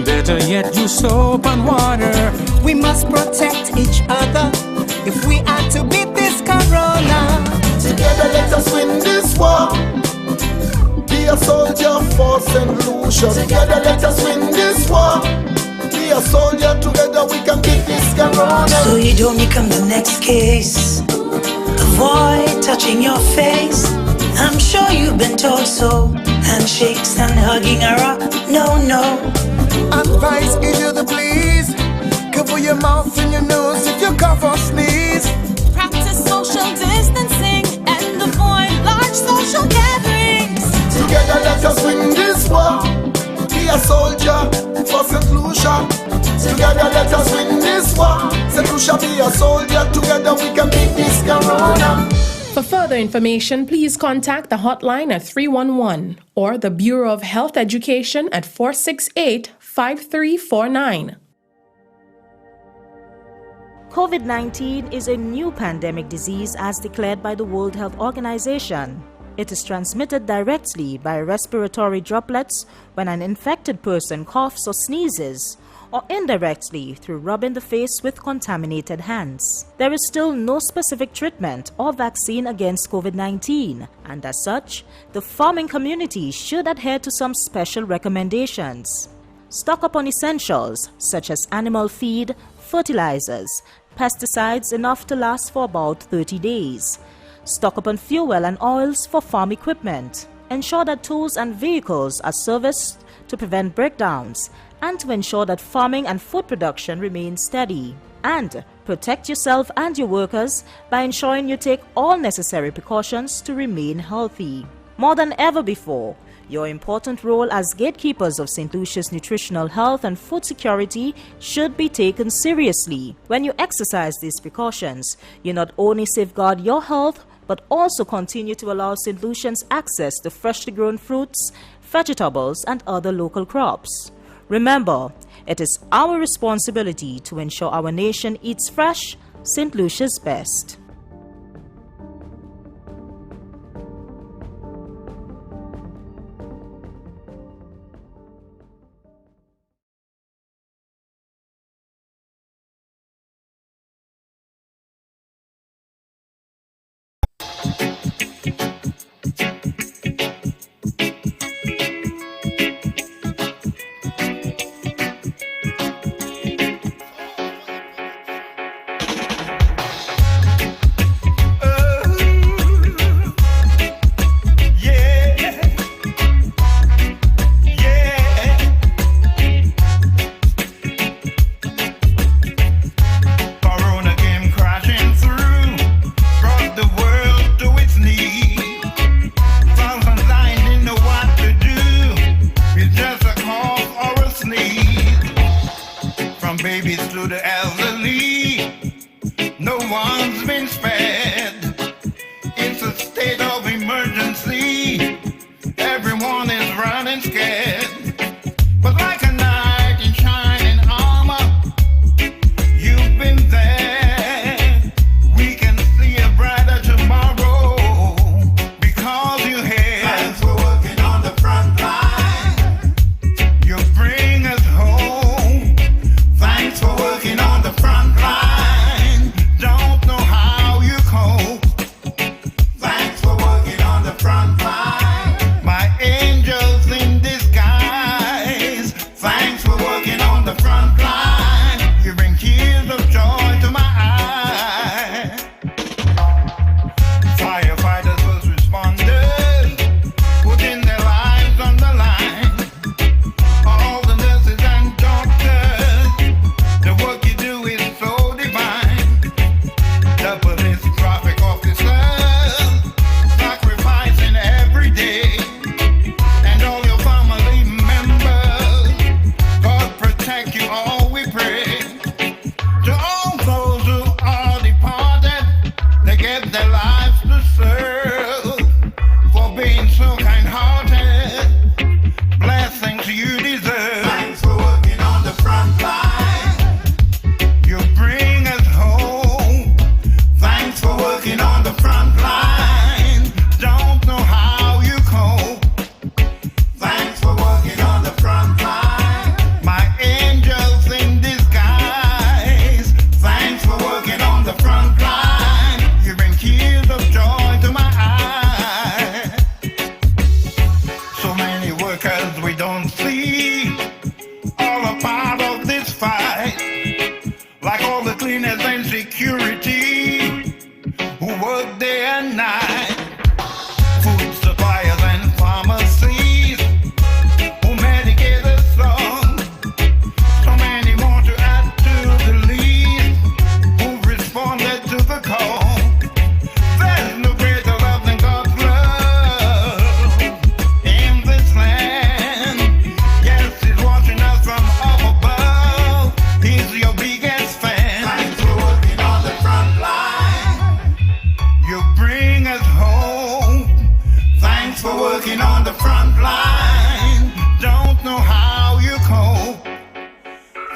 Better yet, use soap and water. We must protect each other if we are to beat this corona. Together let us win this war. Be a soldier for St. Lucia. Together let us win this war. Be a soldier, together we can beat this corona. So you don't become the next case. Avoid touching your face. I'm sure you've been told so. Handshakes and hugging around. No, no. Advice give you the please. Cover your mouth and your nose if you cough or sneeze. Practice social distancing and avoid large a soldier for St. Lucia. Together let us win this war. St. Lucia be a soldier. Together we can beat this corona. For further information, please contact the hotline at 311 or the Bureau of Health Education at 468-5349. COVID-19 is a new pandemic disease as declared by the World Health Organization. It is transmitted directly by respiratory droplets when an infected person coughs or sneezes, or indirectly through rubbing the face with contaminated hands. There is still no specific treatment or vaccine against COVID-19, and as such, the farming community should adhere to some special recommendations. Stock up on essentials such as animal feed, fertilizers, pesticides enough to last for about 30 days. Stock up on fuel and oils for farm equipment. Ensure that tools and vehicles are serviced to prevent breakdowns and to ensure that farming and food production remain steady. And protect yourself and your workers by ensuring you take all necessary precautions to remain healthy. More than ever before, your important role as gatekeepers of St. Lucia's nutritional health and food security should be taken seriously. When you exercise these precautions, you not only safeguard your health, but also continue to allow St. Lucians access to freshly grown fruits, vegetables, and other local crops. Remember, it is our responsibility to ensure our nation eats fresh, St. Lucia's best.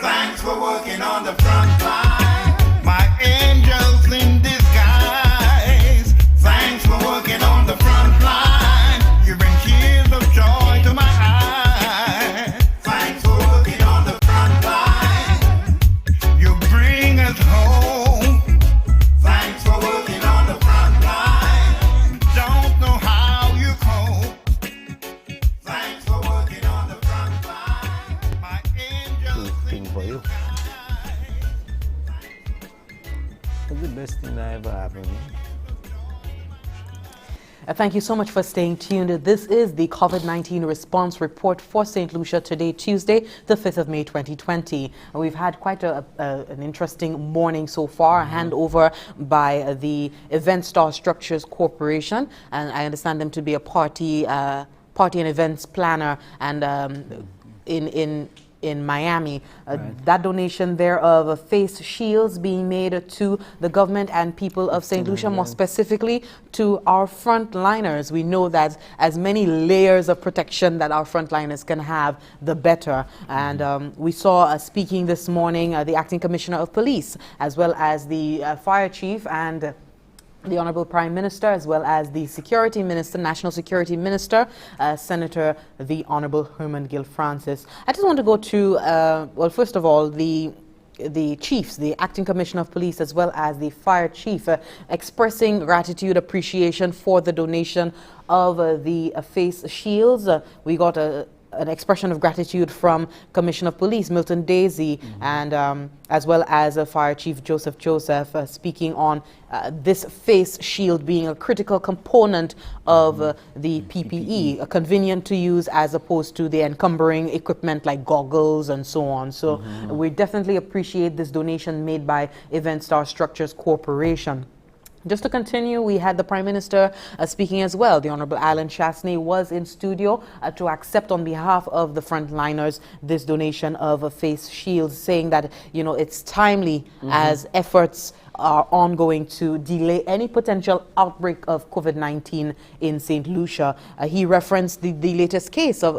Thanks for working on the front line. My angels in disguise. Thanks for working on the front line. You bring tears of joy to my eyes. Thanks for working on the front line. You bring us home. Thanks for working on the front line. Don't know how you cope. Thanks for working on the front line. My angels thing for you. It's the best thing that ever happened to me. Thank you so much for staying tuned. This is the COVID-19 response report for St. Lucia today, Tuesday, the 5th of May, 2020. We've had quite an interesting morning so far, a handover by the Event Star Structures Corporation, and I understand them to be a party and events planner, and in Miami. That donation there of face shields being made to the government and people of St. Lucia, more specifically to our frontliners. We know that as many layers of protection that our frontliners can have, the better. And we saw speaking this morning the Acting Commissioner of Police, as well as the Fire Chief and the Honorable Prime Minister, as well as the Security Minister, National Security Minister, Senator the Honorable Romain Francis. I just want to go to, well, first of all, the chiefs, the Acting Commissioner of Police, as well as the Fire Chief, expressing gratitude, appreciation for the donation of the face shields. We got an expression of gratitude from Commissioner of Police Milton Daisy, and as well as Fire Chief Joseph, speaking on this face shield being a critical component of the PPE, convenient to use as opposed to the encumbering equipment like goggles and so on. So we definitely appreciate this donation made by Event Star Structures Corporation. Just to continue, we had the Prime Minister speaking as well. The Honorable Alan Chasney was in studio to accept on behalf of the frontliners this donation of face shields, saying that, you know, it's timely as efforts are ongoing to delay any potential outbreak of COVID-19 in St. Lucia. He referenced the latest case of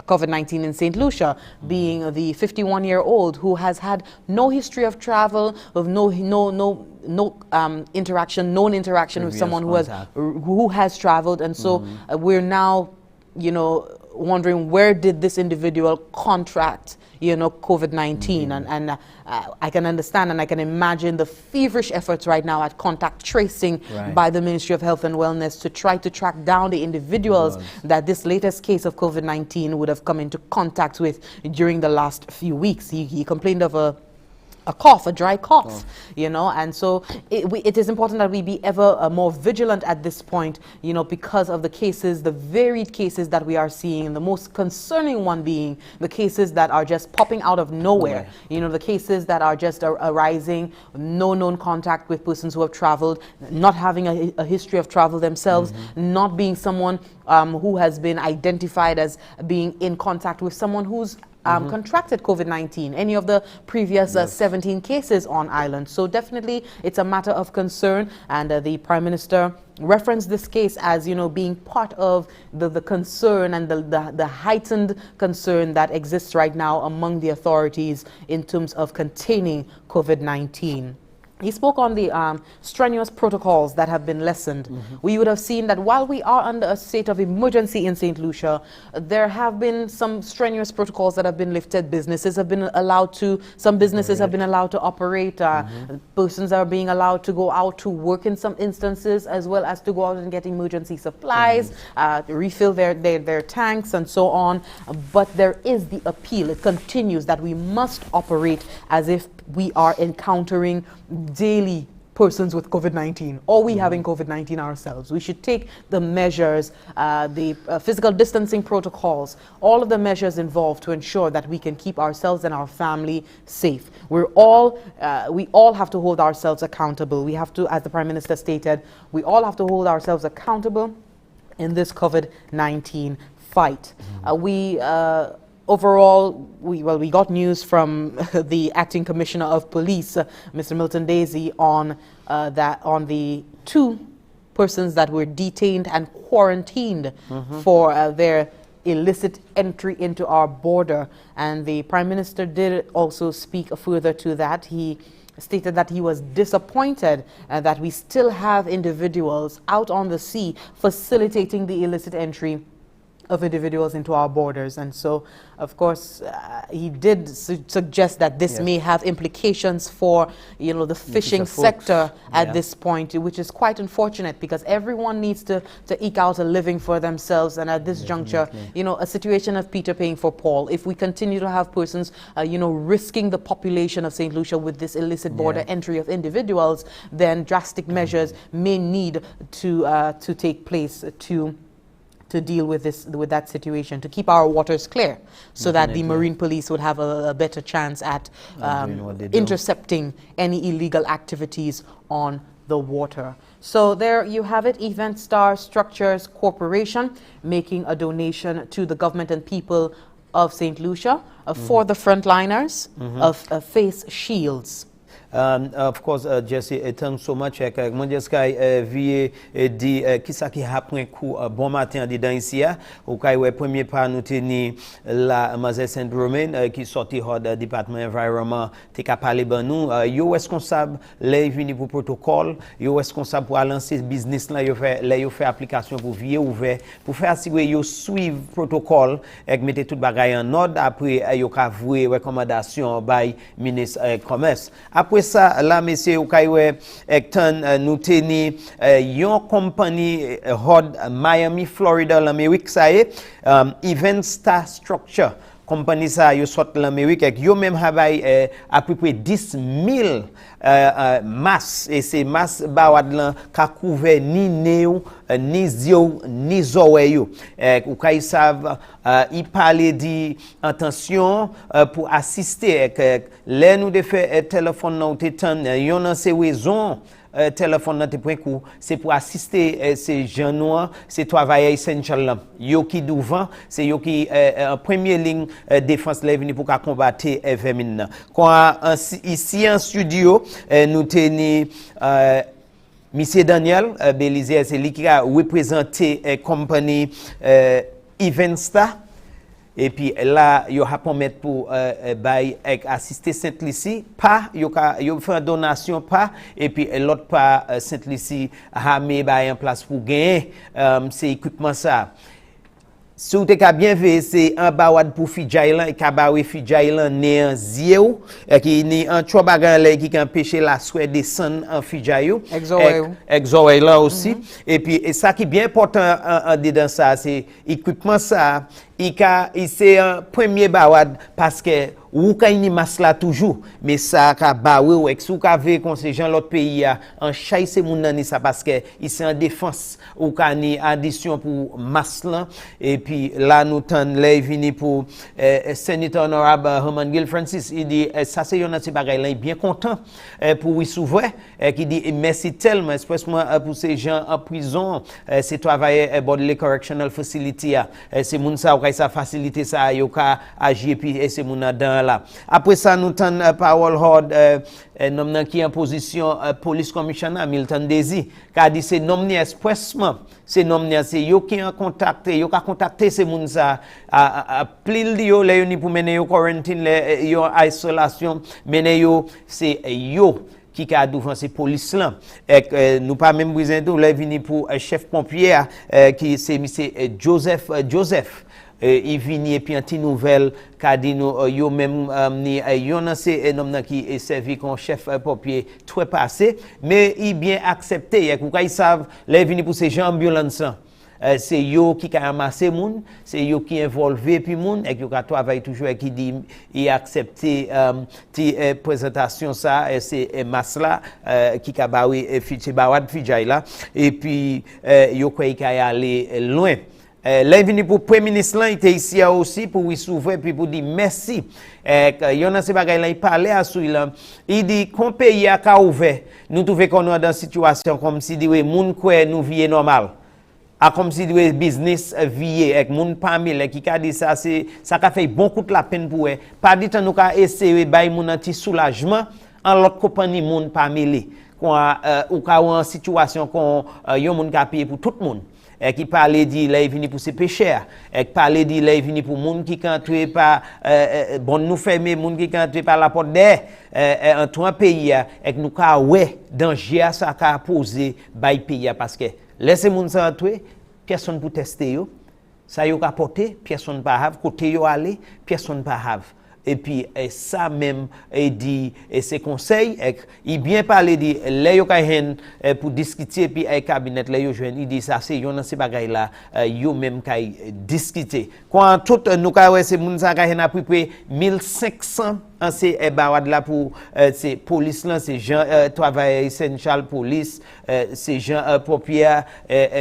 COVID-19 in St. Lucia, being the 51-year-old who has had no history of travel, of known interaction with someone who has traveled, and so we're now, you know, wondering where did this individual contract, you know, COVID-19, and I can understand and I can imagine the feverish efforts right now at contact tracing by the Ministry of Health and Wellness to try to track down the individuals that this latest case of COVID-19 would have come into contact with during the last few weeks. He complained of a cough, a dry cough, you know, and so it is important that we be ever more vigilant at this point, you know, because of the cases, the varied cases that we are seeing, and the most concerning one being the cases that are just popping out of nowhere, you know, the cases that are just arising, no known contact with persons who have traveled, not having a history of travel themselves, not being someone who has been identified as being in contact with someone who's contracted COVID-19, any of the previous 17 cases on island. So definitely it's a matter of concern, and the Prime Minister referenced this case as, you know, being part of the concern and the heightened concern that exists right now among the authorities in terms of containing COVID-19. He spoke on the strenuous protocols that have been lessened. We would have seen that while we are under a state of emergency in St. Lucia, there have been some strenuous protocols that have been lifted. Businesses have been allowed to, some businesses have been allowed to operate. Persons are being allowed to go out to work in some instances, as well as to go out and get emergency supplies, refill their tanks and so on. But there is the appeal, it continues, that we must operate as if we are encountering daily persons with COVID-19, or we having COVID-19 ourselves. We should take the measures, the physical distancing protocols, all of the measures involved to ensure that we can keep ourselves and our family safe. We all have to hold ourselves accountable. We have to, as the Prime Minister stated, we all have to hold ourselves accountable in this COVID-19 fight. Overall, we got news from the Acting Commissioner of Police, Mr. Milton Daisy, on the 2 persons that were detained and quarantined for their illicit entry into our border. And the Prime Minister did also speak further to that. He stated that he was disappointed that we still have individuals out on the sea facilitating the illicit entry of individuals into our borders. And so, of course, he did suggest that this may have implications for, the fishing sector at this point, which is quite unfortunate because everyone needs to eke out a living for themselves. And at this juncture, a situation of Peter paying for Paul. If we continue to have persons, risking the population of St. Lucia with this illicit border entry of individuals, then drastic measures may need to take place to deal with that situation, to keep our waters clear, so that the Marine Police would have a better chance at intercepting any illegal activities on the water. So there you have it, Event Star Structures Corporation making a donation to the government and people of St. Lucia for the frontliners of face shields. Of course, Jesse, thanks so much. Moi, just vie di qui ça qui après coup bon matin dedans ici au cas où premier pas nous tenir la Mademoiselle Saint Romain qui sorti hors département environnement t'es qu'à parler ben nous yo responsable les venir pour protocole yo responsable pour lancer business là yo fait application pour vie ouvert pour faire assurer yo suivre protocole et mettre tout bagaille en ordre après yo ka vouer recommandation by ministre commerce après ça là monsieur Okaiwe Ekton nous teni yon compagnie hod Miami Florida l'Amérique ça est Event Star Structure compagnie ça yo sort l'Amérique et yo même travail à peu près 10 000 masses et ces masses bawad lan ka couvert ni nez ni yeux ni oreilles ou kay savent il parlait dit attention pour assister les nous de faire téléphone non tétan yon nan c'est raison téléphone nan te point coup c'est pour assister ces gens noirs ces travailleurs essentiels yo qui devant c'est yo qui en première ligne défense les venir pour combattre vermine quand ici en studio nous tenons monsieur Daniel Belize c'est lui qui a représenté compagnie Event Star. Et puis là, il y a pour mettre pour assister Sainte-Lucie, pas, il y a fait une donation, pas, et puis l'autre pas, Sainte-Lucie a mis en place pour gagner ces équipements ça. Si vous avez bien vu, c'est un bawad pour Fidjailan et Kabawe Fidjailan né en zéro, qui n'est en trois bagages qui empêche la souhait descendre en Fidjaïo. Exoé là aussi. Et puis, ça qui est bien important dedans ça, c'est l'équipement ça. C'est un premier bawad parce que ou ka ni masla toujours mais ça ka bawe ou ex ou ka ve conseiller l'autre pays en chaise moun nan ça parce que il c'est en défense ou ka ni addition pour masla et puis là nous tend les vini pour sénateur honorable Romain Francis il dit ça c'est un petit bagay là bien content pour oui s'ouvrir qui dit merci tellement especially pour ces gens en prison ces travailleurs Bodley Correctional Facility c'est moun ça ou ça faciliter ça yo ka agir puis c'est moun dans là. Après ça, nous avons Powell Hord, nom qui est en position police commissioner Milton Daisy, qui a dit c'est nom expressement, c'est nom c'est yo qui ont contacté, yo ka contacté ces moun ça à pile yo les uni pour mener yo quarantine, yo isolation, mener yo c'est yo qui a devant ces police là et nous pas même besoin de les venir pour chef pompier qui c'est monsieur Joseph il vient et puis une petite nouvelle qu'a dit nous yo même ni yon c'est un homme qui est servi comme chef pompier très passé mais il bien accepté et ils savent les venir pour ces gens ambulance c'est yo qui a amassé moun c'est yo qui involvé puis moun et yo travaille toujours qui dit il accepté présentation ça c'est masla qui a bawi fiche bawad fijay là et puis yo quoi il aller loin. L'invité pour premier ministre là était ici aussi pour lui s'ouvrir puis pour dire merci. Yon a ces bagages là il parlait à celui là. Il dit qu'on pays a ka ouvert. Nous trouvons qu'on est dans situation comme si dit moun quoi nous vie normal. A comme si dit business vie avec moun parmi qui a dit ça c'est ça a fait beaucoup de la peine pour eux. Pas dit nous ka essayer bay moun anti soulagement en l'autre compagnie moun parmi les. Ou ka en situation qu'on yon moun ka payer pour tout le monde. et qui parlait dit là il vini pour ses pécheurs et qui parlait dit là il vini pour monde qui cantué par bon nous fermer monde qui cantué par la porte d'air en tout un pays et que nous ka ouais danger ça ka poser bay pays parce que laissez monde ça entrer personne pour tester yo ça yo ka porter personne pas have côté yo aller personne pas have. Et puis ça même dit ses conseils il bien parler dit les yo ka pour discuter puis ay cabinet les yo joine il dit ça c'est yon ces bagay là yo même ka discuter quand tout nous ka ouais c'est moun ça ka hen à peu près 1500 c'est bawad là pour c'est police là c'est gens travail essential police c'est gens propriétaire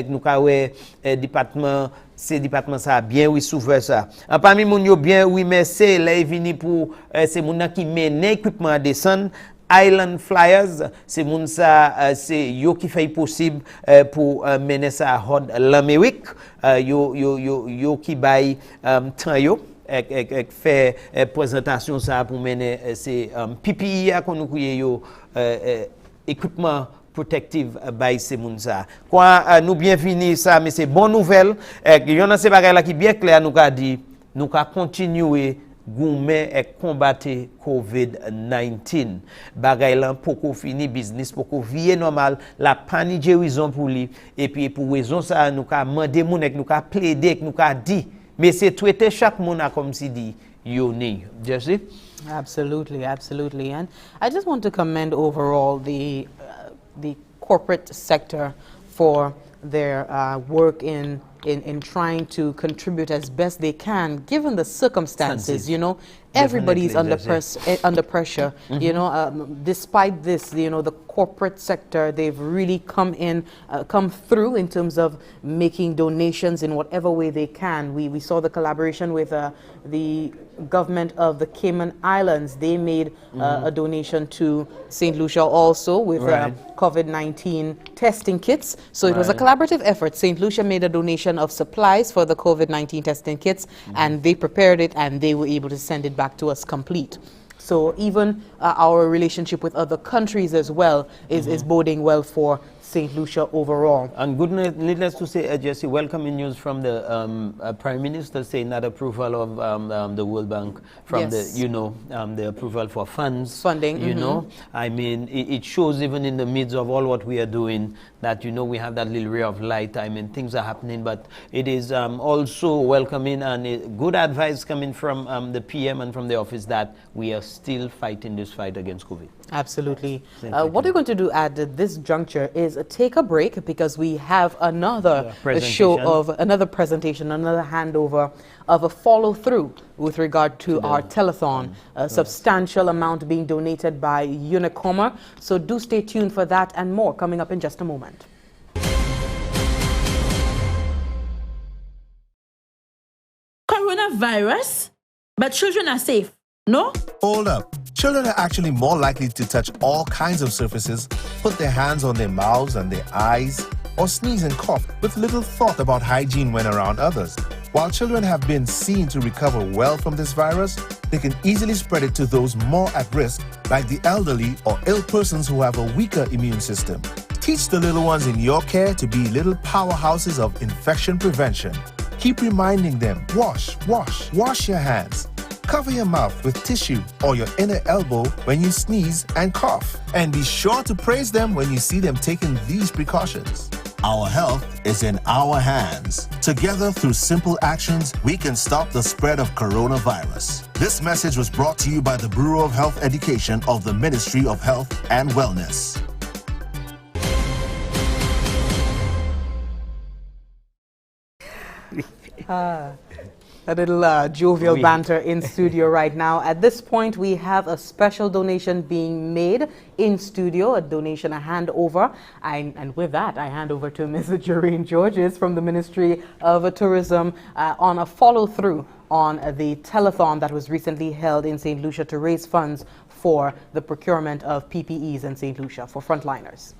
nous ka ouais département c'est département ça bien oui souverain ça en parmi moun yo bien oui mais c'est là vini pour c'est moun qui mène équipement à descendre Island Flyers c'est moun ça c'est yo qui fait possible pour mener ça à l'Amérique yo qui bail temps yo fait présentation ça pour mener c'est PPE qu'on nous yo équipement protective by ces moun ça quoi nous bienvenue ça mais c'est bonne nouvelle yon a ces bagages là qui bien clair nous a dit nous ka continuer goumer et combattre COVID-19 bagay là poko fini business poko vie normal la pani raison pour lui et puis pour raison ça nous ka demander moun nous ka plaider nous ka dit mais c'est traiter chaque moun comme si dit you need Jesse. Absolutely, absolutely. And I just want to commend overall the corporate sector for their work in trying to contribute as best they can, given the circumstances. You know, everybody's under pressure. Mm-hmm. You know, despite this, you know, the corporate sector, they've really come through in terms of making donations in whatever way they can. We saw the collaboration with the government of the Cayman Islands. They made a donation to St. Lucia also with COVID-19 testing kits. So it was a collaborative effort. St. Lucia made a donation of supplies for the COVID-19 testing kits, and they prepared it and they were able to send it back to us complete. So even our relationship with other countries as well is boding well for St. Lucia overall. And good needless to say, Jesse, welcoming news from the Prime Minister saying that approval of the World Bank from the approval for funding. You know, I mean, it shows even in the midst of all what we are doing that, you know, we have that little ray of light. I mean, things are happening, but it is also welcoming and good advice coming from the PM and from the office that we are still fighting this fight against COVID. Absolutely. What we're going to do at this juncture is take a break because we have another another presentation, another handover of a follow-through with regard to our telethon, a substantial amount being donated by Unicoma. So do stay tuned for that and more coming up in just a moment. Coronavirus? But children are safe, no? Hold up. Children are actually more likely to touch all kinds of surfaces, put their hands on their mouths and their eyes, or sneeze and cough with little thought about hygiene when around others. While children have been seen to recover well from this virus, they can easily spread it to those more at risk, like the elderly or ill persons who have a weaker immune system. Teach the little ones in your care to be little powerhouses of infection prevention. Keep reminding them, wash your hands. Cover your mouth with tissue or your inner elbow when you sneeze and cough. And be sure to praise them when you see them taking these precautions. Our health is in our hands. Together, through simple actions, we can stop the spread of coronavirus. This message was brought to you by the Bureau of Health Education of the Ministry of Health and Wellness. A little jovial banter in studio right now. At this point, we have a special donation being made in studio, a donation, a handover. And with that, I hand over to Ms. Jereen Georges from the Ministry of Tourism on a follow-through on the telethon that was recently held in St. Lucia to raise funds for the procurement of PPEs in St. Lucia for frontliners.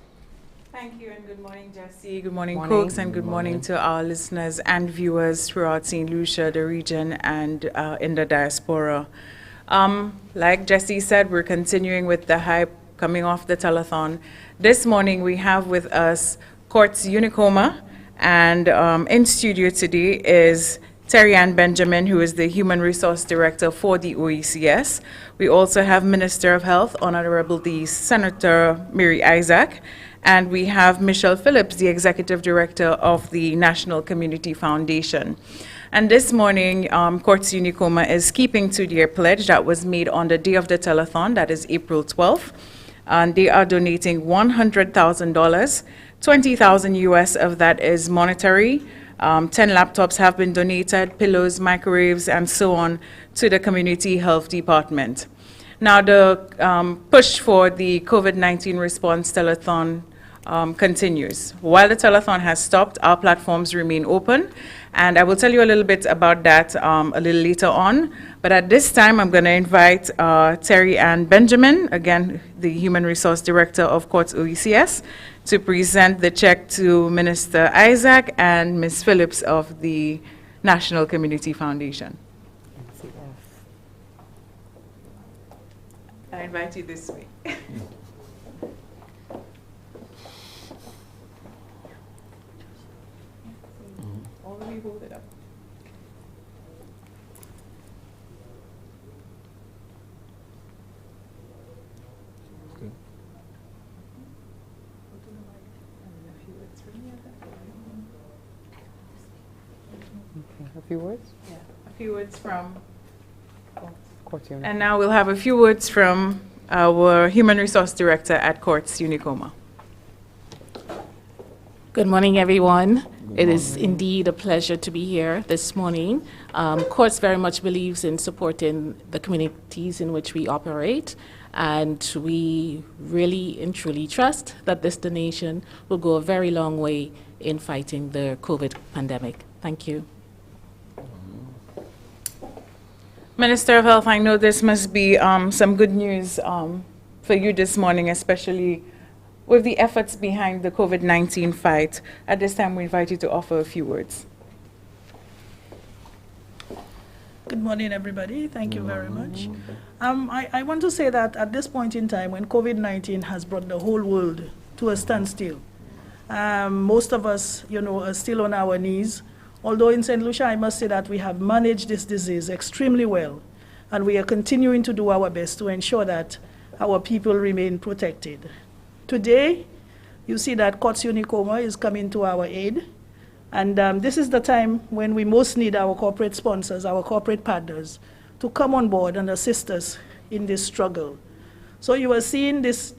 Thank you and good morning, Jesse. Good morning, Cooks, and good morning to our listeners and viewers throughout St. Lucia, the region, and in the diaspora. Like Jesse said, we're continuing with the hype coming off the telethon. This morning we have with us Courts Unicoma And in studio today is Terry Ann Benjamin, who is the Human Resource Director for the OECS. We also have Minister of Health, Honorable the Senator Mary Isaac, and we have Michelle Phillips, the Executive Director of the National Community Foundation. And this morning, Courts Unicoma is keeping to their pledge that was made on the day of the telethon, that is April 12th. And they are donating $100,000, 20,000 US of that is monetary. 10 laptops have been donated, pillows, microwaves, and so on to the Community Health Department. Now, the push for the COVID-19 response telethon continues. While the telethon has stopped, our platforms remain open, and I will tell you a little bit about that a little later on. But at this time, I'm going to invite Terry Ann Benjamin, again, the Human Resource Director of Courts OECS, to present the check to Minister Isaac and Ms. Phillips of the National Community Foundation. I invite you this way. All of you hold it up. A few words? Yeah, a few words from Courts Unicoma. And now we'll have a few words from our Human Resource Director at Courts Unicoma. Good morning, everyone. It is indeed a pleasure to be here this morning. Courts very much believes in supporting the communities in which we operate, and we really and truly trust that this donation will go a very long way in fighting the COVID pandemic. Thank you. Minister of Health, I know this must be some good news for you this morning, especially with the efforts behind the COVID-19 fight. At this time, we invite you to offer a few words. Good morning, everybody. Thank you very much. I want to say that at this point in time, when COVID-19 has brought the whole world to a standstill, most of us, are still on our knees. Although in St. Lucia, I must say that we have managed this disease extremely well, and we are continuing to do our best to ensure that our people remain protected. Today, you see that Courts Unicoma is coming to our aid, and this is the time when we most need our corporate sponsors, our corporate partners, to come on board and assist us in this struggle. So you are seeing this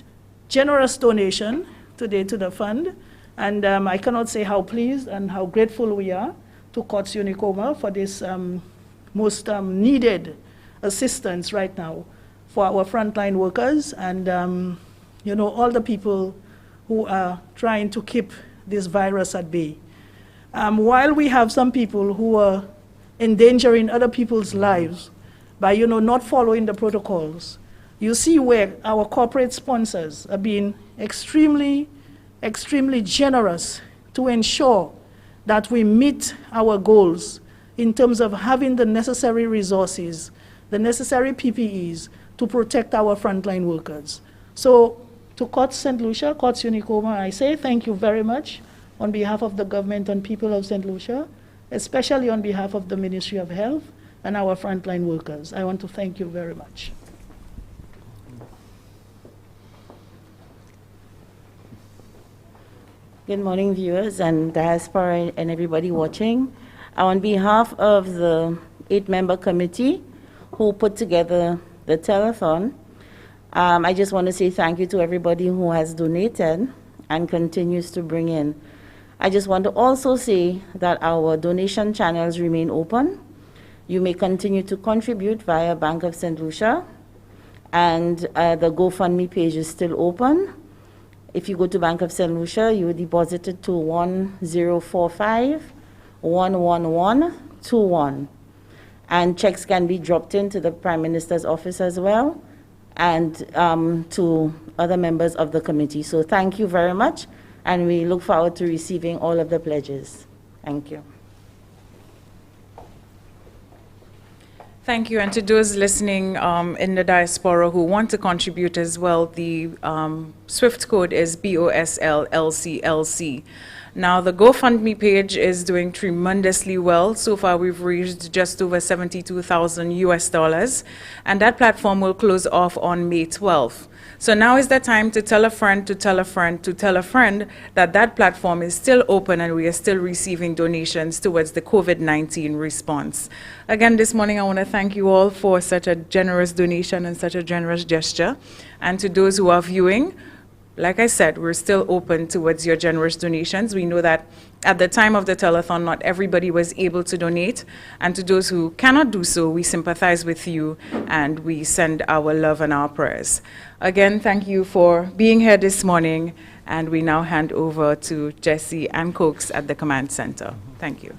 generous donation today to the fund, and I cannot say how pleased and how grateful we are to Courts Unicoma for this most needed assistance right now for our frontline workers and all the people who are trying to keep this virus at bay. While we have some people who are endangering other people's lives by not following the protocols, you see where our corporate sponsors are being extremely generous to ensure that we meet our goals in terms of having the necessary resources, the necessary PPEs to protect our frontline workers. So to Courts St. Lucia, Courts Unicoma, I say thank you very much on behalf of the government and people of St. Lucia, especially on behalf of the Ministry of Health and our frontline workers. I want to thank you very much. Good morning, viewers and diaspora and everybody watching. On behalf of the 8-member committee who put together the telethon, I just want to say thank you to everybody who has donated and continues to bring in. I just want to also say that our donation channels remain open. You may continue to contribute via Bank of St. Lucia, and the GoFundMe page is still open. If you go to Bank of St. Lucia, you deposit it to 1045-11121. And checks can be dropped into the Prime Minister's office as well, and to other members of the committee. So thank you very much, and we look forward to receiving all of the pledges. Thank you. Thank you. And to those listening in the diaspora who want to contribute as well, the SWIFT code is BOSLLCLC. Now, the GoFundMe page is doing tremendously well. So far, we've raised just over $72,000 US, and that platform will close off on May 12th. So now is the time to tell a friend, to tell a friend, to tell a friend that that platform is still open and we are still receiving donations towards the COVID-19 response. Again, this morning, I want to thank you all for such a generous donation and such a generous gesture. And to those who are viewing, like I said, we're still open towards your generous donations. We know that at the time of the telethon, not everybody was able to donate. And to those who cannot do so, we sympathize with you and we send our love and our prayers. Again, thank you for being here this morning. And we now hand over to Jesse and Cokes at the command center. Thank you.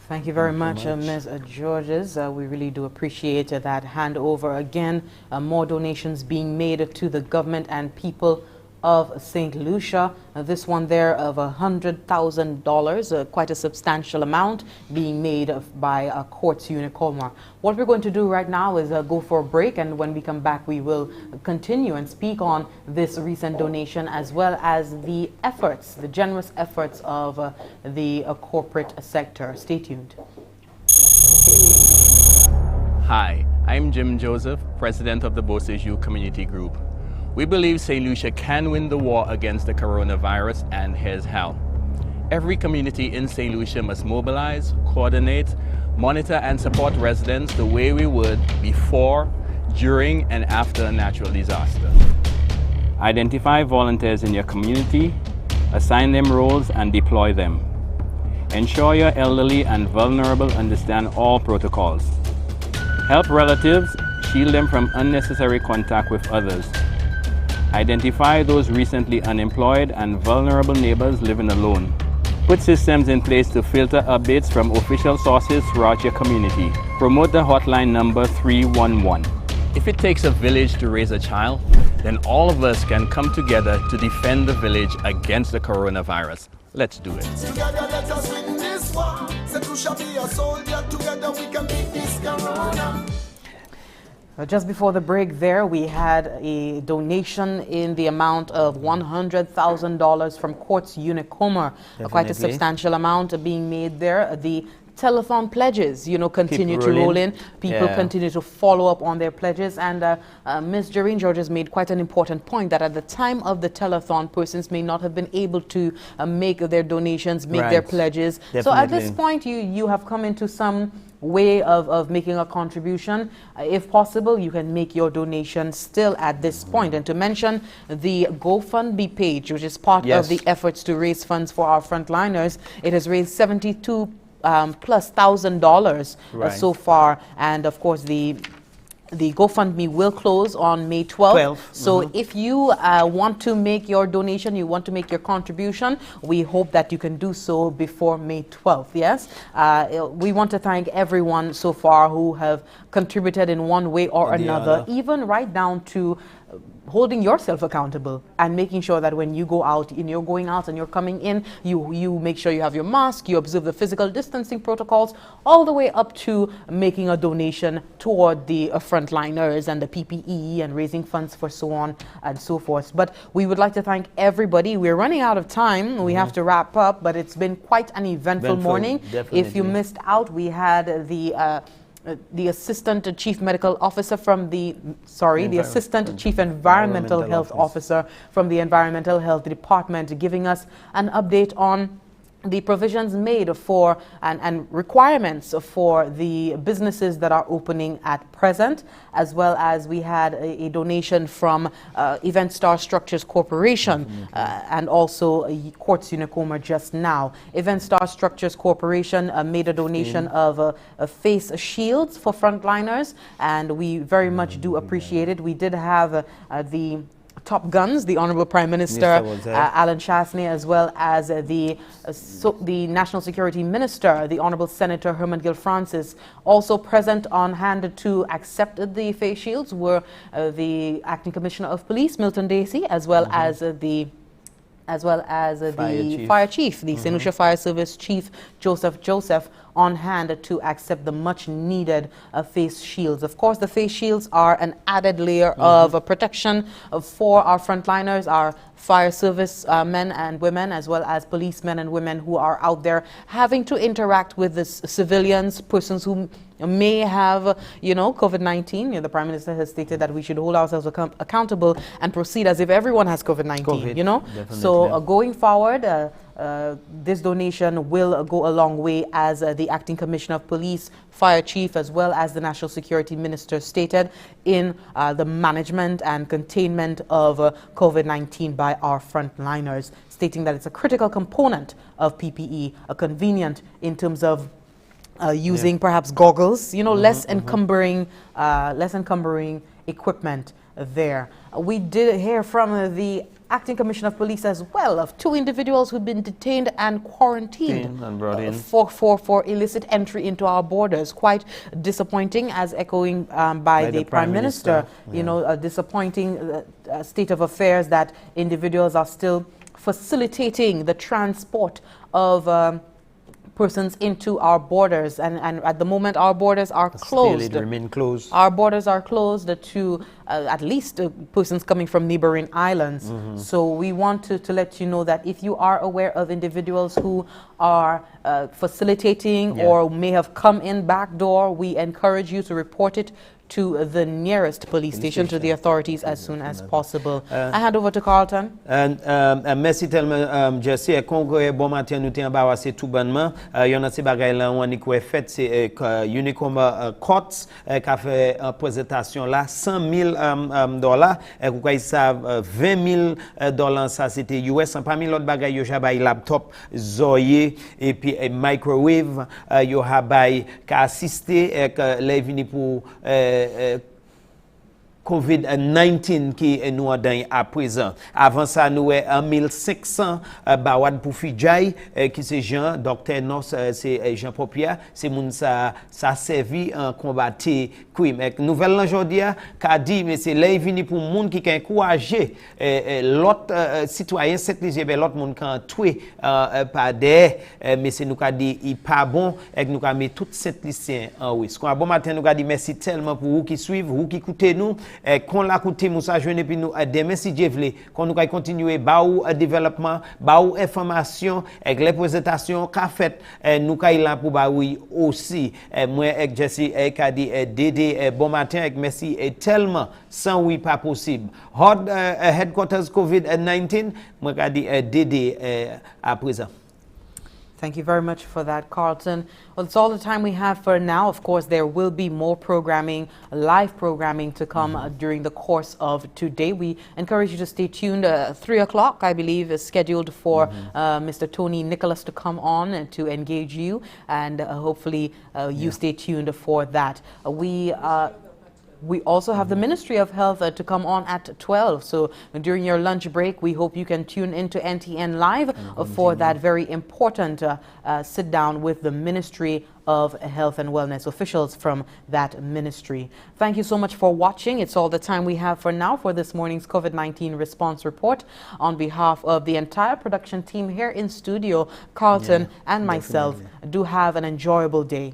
Thank you very much, Ms. Georges. We really do appreciate that handover. Again, more donations being made to the government and people of St. Lucia. This one there of $100,000, quite a substantial amount being made by Courts Unicoma. What we're going to do right now is go for a break, and when we come back we will continue and speak on this recent donation as well as the efforts, the generous efforts of the corporate sector. Stay tuned. Hi, I'm Jim Joseph, President of the Beausejour Community Group. We believe St. Lucia can win the war against the coronavirus, and here's how. Every community in St. Lucia must mobilize, coordinate, monitor and support residents the way we would before, during and after a natural disaster. Identify volunteers in your community, assign them roles and deploy them. Ensure your elderly and vulnerable understand all protocols. Help relatives, shield them from unnecessary contact with others. Identify those recently unemployed and vulnerable neighbors living alone. Put systems in place to filter updates from official sources throughout your community. Promote the hotline number 311. If it takes a village to raise a child, then all of us can come together to defend the village against the coronavirus. Let's do it. Together let us win this war. St. Lucia be a soldier. Together we can beat this corona. Just before the break there, we had a donation in the amount of $100,000 from Courts Unicoma. Quite a substantial amount being made there. The telethon pledges, continue to roll in. People continue to follow up on their pledges. And Ms. Jareen Georges made quite an important point that at the time of the telethon, persons may not have been able to make their donations, make their pledges. Definitely. So at this point, you have come into some way of making a contribution. If possible, you can make your donation still at this point. And to mention the GoFundMe page, which is part of the efforts to raise funds for our frontliners, it has raised $72,000+ so far. And of course, the GoFundMe will close on May 12th. So if you want to make your donation, you want to make your contribution, we hope that you can do so before May 12th, yes? We want to thank everyone so far who have contributed in one way or another, even right down to holding yourself accountable and making sure that when you go out and you're going out and you're coming in, you make sure you have your mask, you observe the physical distancing protocols, all the way up to making a donation toward the frontliners and the PPE and raising funds for so on and so forth. But we would like to thank everybody. We're running out of time. We have to wrap up, but it's been quite an eventful morning. Definitely. If you missed out, we had the Assistant Chief Medical Officer from the Assistant Chief Environmental Health Officer from the Environmental Health Department giving us an update on the provisions made for and requirements for the businesses that are opening at present, as well as we had a donation from Event Star Structures Corporation and also Courts Unicoma just now. Event Star Structures Corporation made a donation of face shields for frontliners, and we very much do appreciate it. We did have the top guns, the Honorable Prime Minister Alan Chasney, as well as the National Security Minister, the Honorable Senator Herman Gill Francis. Also present on hand to accept the face shields were the Acting Commissioner of Police, Milton Dacey, as well as the as well as the Chief. Fire Chief, the St. Lucia Fire Service Chief, Joseph, on hand to accept the much needed face shields. Of course, the face shields are an added layer of protection for our frontliners, our fire service men and women, as well as policemen and women who are out there having to interact with the civilians, persons who may have, COVID-19. The Prime Minister has stated that we should hold ourselves accountable and proceed as if everyone has COVID-19, So going forward, this donation will go a long way, as the Acting Commissioner of Police, Fire Chief, as well as the National Security Minister stated, in the management and containment of COVID-19 by our frontliners, stating that it's a critical component of PPE, a convenient in terms of using perhaps goggles, less encumbering equipment there. We did hear from the Acting Commissioner of Police as well of 2 individuals who've been detained and quarantined for illicit entry into our borders. Quite disappointing, as echoing by the Prime Minister. A disappointing state of affairs that individuals are still facilitating the transport of persons into our borders, and at the moment our borders are closed. Still, it remain closed. Our borders are closed to at least persons coming from neighboring islands. So we want to let you know that if you are aware of individuals who are facilitating or may have come in back door, we encourage you to report it to the nearest police station, to the authorities as soon as possible. I hand over to Carlton. Merci tellement, Jesse. Congrès, bon matin, nous t'en bas, c'est tout bonnement. Y'en a ces bagailles là, on y quoi fait, c'est Unicom Courts qui a fait une présentation là, $100,000. Et quoi ils savent, $20,000, ça c'était US. Parmi l'autre bagaille, yo j'ai laptop, zoye et puis microwave, yo j'ai assisté, les vini pour COVID-19 qui est nous dans à présent. Avant ça, nous avons 1500 bawad pour Fidjay, qui c'est Jean, docteur Nos, c'est Jean Popia, c'est moun ça servi en combattre crime. Nouvelle aujourd'hui, qu'a dit, mais c'est là vini pour moun qui encourager l'autre citoyen, cette l'autre moun qui a tué par des, mais c'est nous qu'a dit, il pas bon, et nous qu'a mis toute cette lycéen en risque. Bon matin, nous qu'a dit merci tellement pour vous qui suivent, vous qui écoutez nous. Qu'on l'a coûté Moussa Jeune et puis nous demain si Dieu veut qu'on nous continuer baou développement baou information avec les présentations qu'a fait nous là pour baou aussi moi avec Jesse qu'a dit Dédé bon matin avec merci et tellement sans oui pas possible hot headquarters COVID-19 moi qu'a dit Dédé à présent. Thank you very much for that, Carlton. Well, it's all the time we have for now. Of course, there will be more programming, live programming to come during the course of today. We encourage you to stay tuned. 3 o'clock, I believe, is scheduled for Mr. Tony Nicholas to come on and to engage you. And hopefully you stay tuned for that. We also have the Ministry of Health to come on at 12. So during your lunch break, we hope you can tune into NTN Live for that very important sit down with the Ministry of Health and Wellness officials from that ministry. Thank you so much for watching. It's all the time we have for now for this morning's COVID-19 response report. On behalf of the entire production team here in studio, Carlton and myself, do have an enjoyable day.